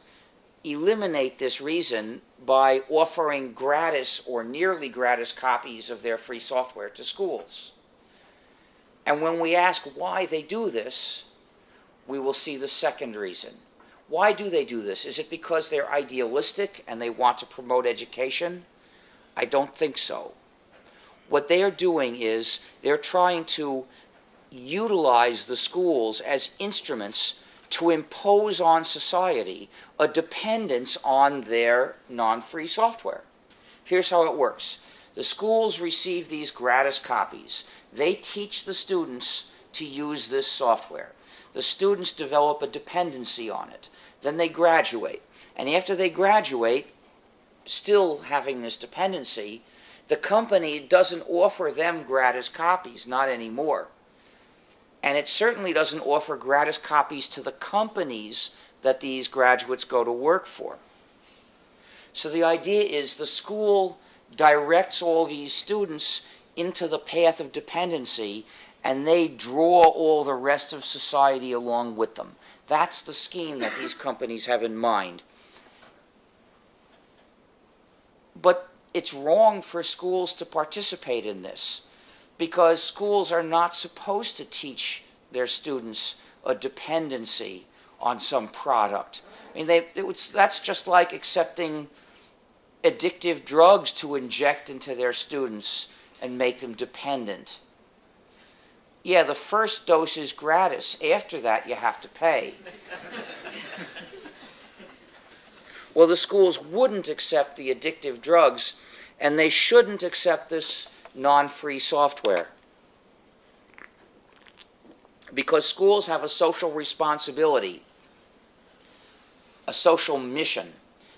eliminate this reason by offering gratis or nearly gratis copies of their free software to schools. And when we ask why they do this, we will see the second reason. Why do they do this? Is it because they're idealistic and they want to promote education? I don't think so. What they are doing is they're trying to utilize the schools as instruments to impose on society a dependence on their non-free software. Here's how it works. The schools receive these gratis copies. They teach the students to use this software. The students develop a dependency on it. Then they graduate. And after they graduate, still having this dependency, the company doesn't offer them gratis copies, not anymore. And it certainly doesn't offer gratis copies to the companies that these graduates go to work for. So the idea is the school directs all these students into the path of dependency, and they draw all the rest of society along with them. That's the scheme that these companies have in mind. But it's wrong for schools to participate in this, because schools are not supposed to teach their students a dependency on some product. I mean, that's just like accepting addictive drugs to inject into their students and make them dependent. Yeah, the first dose is gratis. After that, you have to pay. Well, the schools wouldn't accept the addictive drugs, and they shouldn't accept this non-free software. Because schools have a social responsibility, a social mission.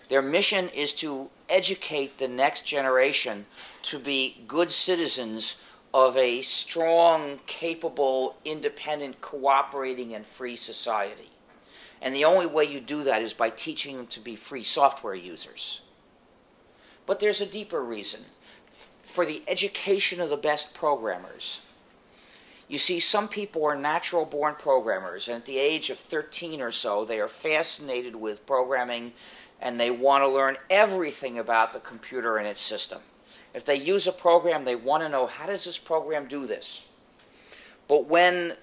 Their mission is to educate the next generation to be good citizens of a strong, capable, independent, cooperating, and free society. And the only way you do that is by teaching them to be free software users. But there's a deeper reason. For the education of the best programmers. You see, some people are natural-born programmers, and at the age of 13 or so, they are fascinated with programming, and they want to learn everything about the computer and its system. If they use a program, they want to know, how does this program do this? But when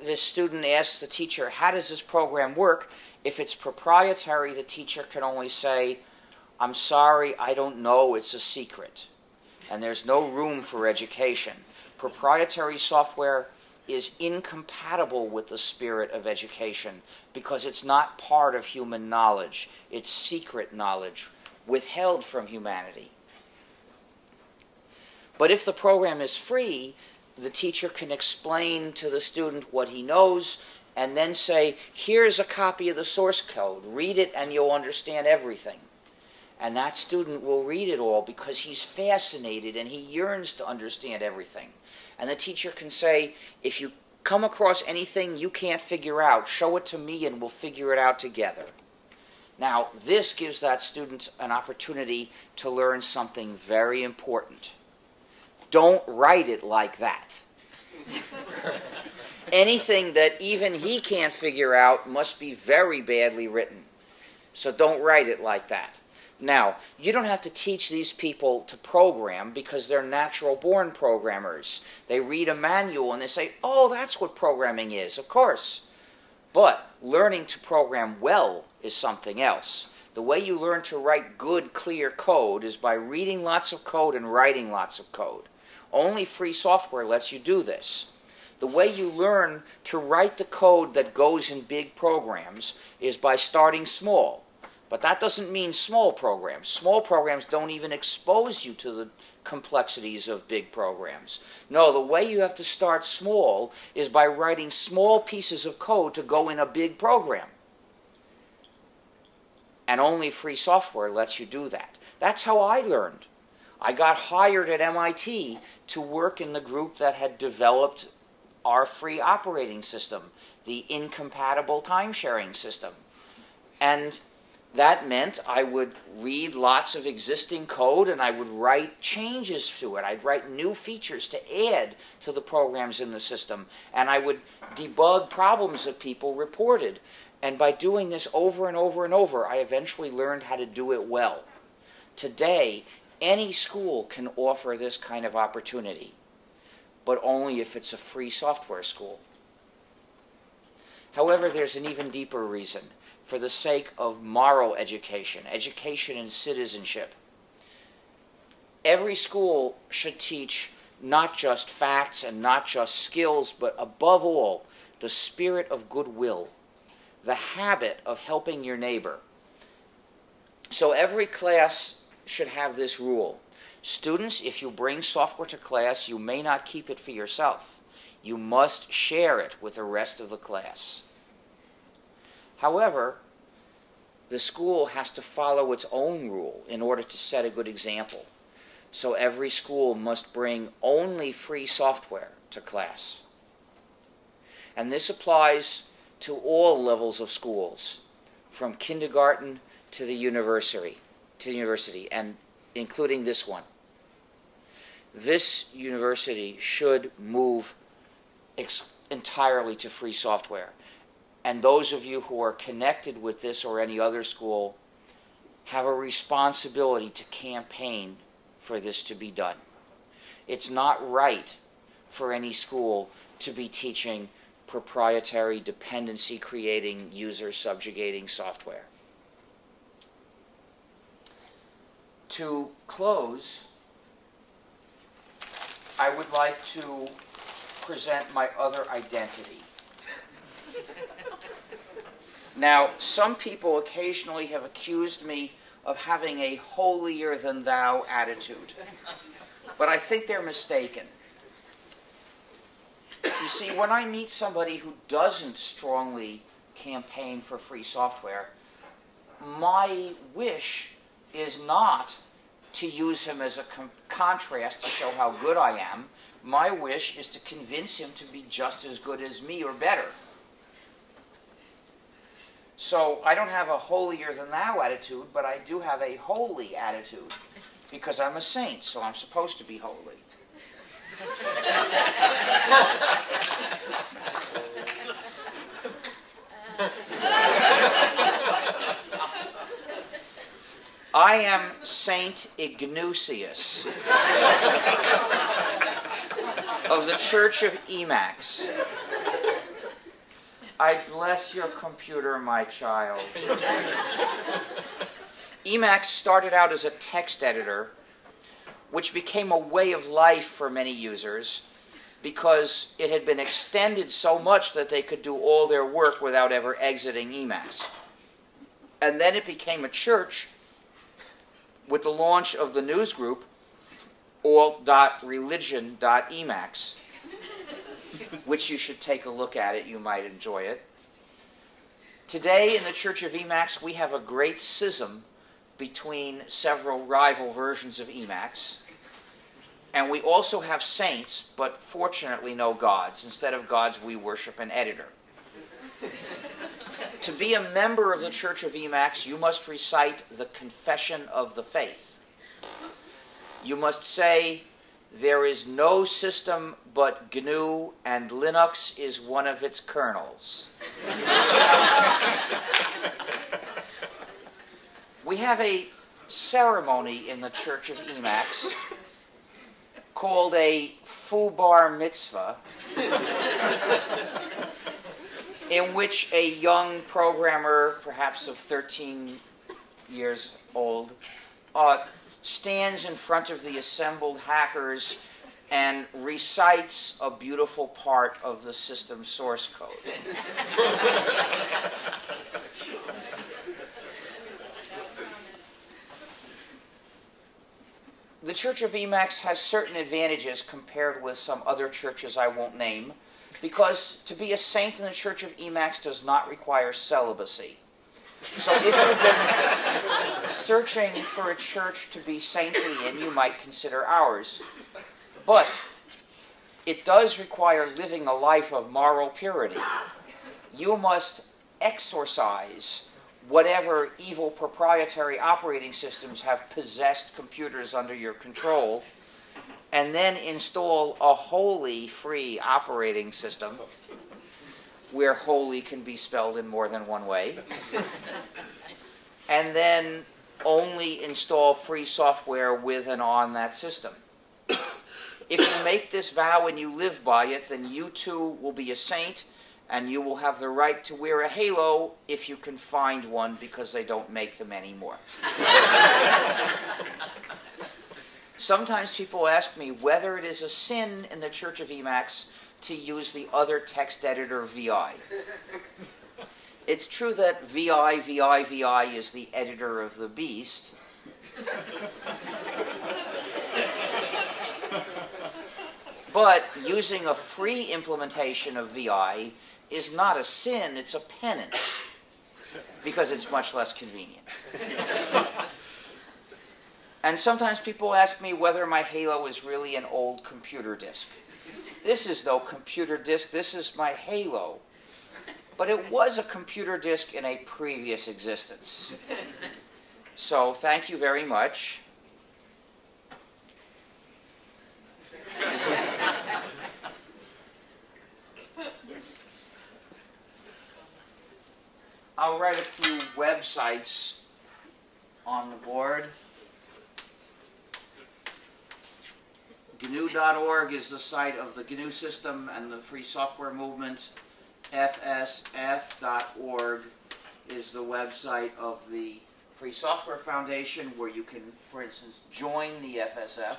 this student asks the teacher, how does this program work? If it's proprietary, the teacher can only say, I'm sorry, I don't know, it's a secret. And there's no room for education. Proprietary software is incompatible with the spirit of education because it's not part of human knowledge. It's secret knowledge, withheld from humanity. But if the program is free, the teacher can explain to the student what he knows and then say, here's a copy of the source code. Read it and you'll understand everything. And that student will read it all because he's fascinated and he yearns to understand everything. And the teacher can say, if you come across anything you can't figure out, show it to me and we'll figure it out together. Now, this gives that student an opportunity to learn something very important. Don't write it like that. Anything that even he can't figure out must be very badly written. So don't write it like that. Now, you don't have to teach these people to program because they're natural-born programmers. They read a manual and they say, oh, that's what programming is, of course. But learning to program well is something else. The way you learn to write good, clear code is by reading lots of code and writing lots of code. Only free software lets you do this. The way you learn to write the code that goes in big programs is by starting small, But that doesn't mean small programs. Small programs don't even expose you to the complexities of big programs. No, the way you have to start small is by writing small pieces of code to go in a big program. And only free software lets you do that. That's how I learned. I got hired at MIT to work in the group that had developed our free operating system, the incompatible time-sharing system. And that meant I would read lots of existing code and I would write changes to it. I'd write new features to add to the programs in the system. And I would debug problems that people reported. And by doing this over and over and over, I eventually learned how to do it well. Today, any school can offer this kind of opportunity, but only if it's a free software school. However, there's an even deeper reason. For the sake of moral education, education in citizenship. Every school should teach not just facts and not just skills, but above all, the spirit of goodwill, the habit of helping your neighbor. So every class should have this rule. Students, if you bring software to class, you may not keep it for yourself. You must share it with the rest of the class. However, the school has to follow its own rule in order to set a good example. So every school must bring only free software to class. And this applies to all levels of schools, from kindergarten to the university, and including this one. This university should move entirely to free software. And those of you who are connected with this or any other school have a responsibility to campaign for this to be done. It's not right for any school to be teaching proprietary, dependency-creating, user-subjugating software. To close, I would like to present my other identity. Now, some people occasionally have accused me of having a holier-than-thou attitude, but I think they're mistaken. You see, when I meet somebody who doesn't strongly campaign for free software, my wish is not to use him as a contrast to show how good I am. My wish is to convince him to be just as good as me or better. So I don't have a holier-than-thou attitude, but I do have a holy attitude, because I'm a saint, so I'm supposed to be holy. I am Saint Ignatius of the Church of Emacs. I bless your computer, my child. Emacs started out as a text editor, which became a way of life for many users because it had been extended so much that they could do all their work without ever exiting Emacs. And then it became a church with the launch of the news group, all.religion.emacs, which you should take a look at it. You might enjoy it. Today in the Church of Emacs, we have a great schism between several rival versions of Emacs. And we also have saints, but fortunately no gods. Instead of gods, we worship an editor. To be a member of the Church of Emacs, you must recite the Confession of the Faith. You must say, there is no system but GNU, and Linux is one of its kernels. We have a ceremony in the Church of Emacs called a Fubar Mitzvah, in which a young programmer, perhaps of 13 years old, stands in front of the assembled hackers and recites a beautiful part of the system source code. the Church of Emacs has certain advantages compared with some other churches I won't name, because to be a saint in the Church of Emacs does not require celibacy. So if you've been searching for a church to be saintly in, you might consider ours. But it does require living a life of moral purity. You must exorcise whatever evil proprietary operating systems have possessed computers under your control, and then install a wholly free operating system, where holy can be spelled in more than one way, and then only install free software with and on that system. If you make this vow and you live by it, then you too will be a saint, and you will have the right to wear a halo if you can find one, because they don't make them anymore. Sometimes people ask me whether it is a sin in the Church of Emacs to use the other text editor VI. It's true that VI is the editor of the beast. But using a free implementation of VI is not a sin, it's a penance, because it's much less convenient. And sometimes people ask me whether my Halo is really an old computer disk. This is no computer disk, this is my Halo. But it was a computer disk in a previous existence. So thank you very much. I'll write a few websites on the board. GNU.org is the site of the GNU system and the free software movement. FSF.org is the website of the Free Software Foundation, where you can, for instance, join the FSF.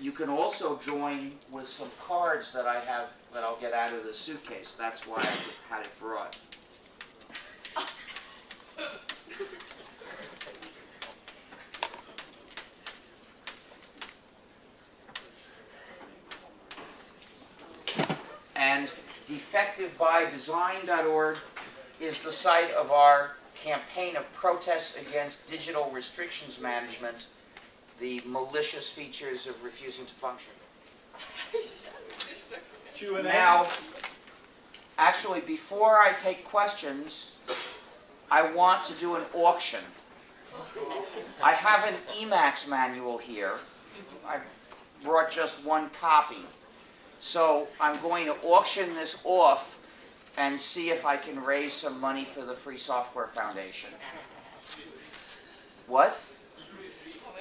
You can also join with some cards that I have that I'll get out of the suitcase. That's why I had it brought. And defectivebydesign.org is the site of our campaign of protests against digital restrictions management, the malicious features of refusing to function. Q&A. Now, actually, before I take questions, I want to do an auction. I have an Emacs manual here. I brought just one copy. So I'm going to auction this off and see if I can raise some money for the Free Software Foundation. What?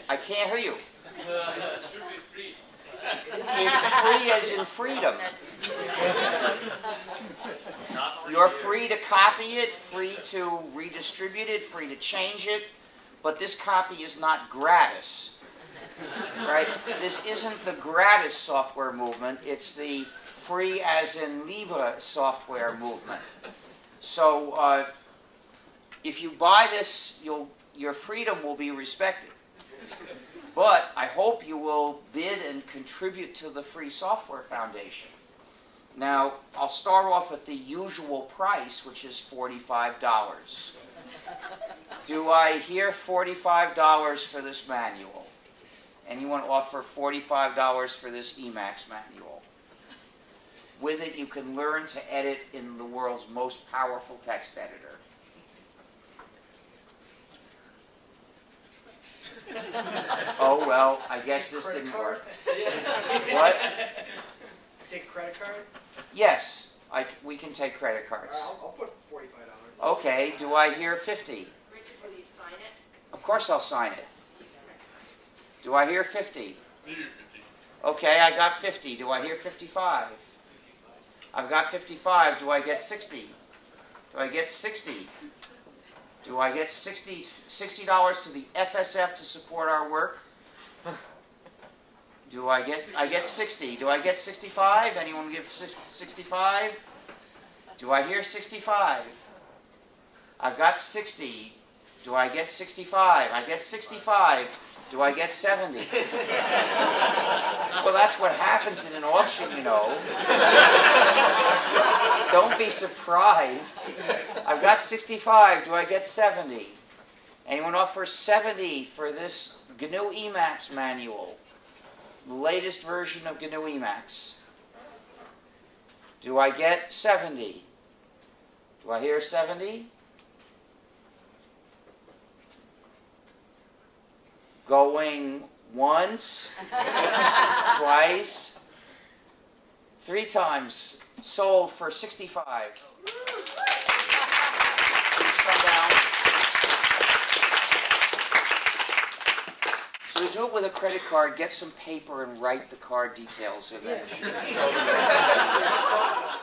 I can't hear you. It's free as in freedom. You're free to copy it, free to redistribute it, free to change it, but this copy is not gratis. Right? This isn't the gratis software movement, it's the free as in Libre software movement. So if you buy this, your freedom will be respected. But I hope you will bid and contribute to the Free Software Foundation. Now, I'll start off at the usual price, which is $45. Do I hear $45 for this manual? Anyone offer $45 for this Emacs manual? With it, you can learn to edit in the world's most powerful text editor. Oh, well, I guess this didn't work. What? Take a credit card? Yes, we can take credit cards. I'll put $45. Okay, do I hear $50? Richard, will you sign it? Of course I'll sign it. Do I hear 50? Okay, I got 50. Do I hear 55? I've got 55. Do I get 60? Do I get 60? Do I get $60 to the FSF to support our work? I get 60. Do I get 65? Anyone give 65? Do I hear 65? I've got 60. Do I get 65? I get 65. Do I get 70? Well, that's what happens in an auction, you know. Don't be surprised. I've got 65. Do I get 70? Anyone offer 70 for this GNU Emacs manual? The latest version of GNU Emacs. Do I get 70? Do I hear 70? Going once, twice, 3 times. Sold for 65. Please come down. So to do it with a credit card, get some paper and write the card details in there. Show them.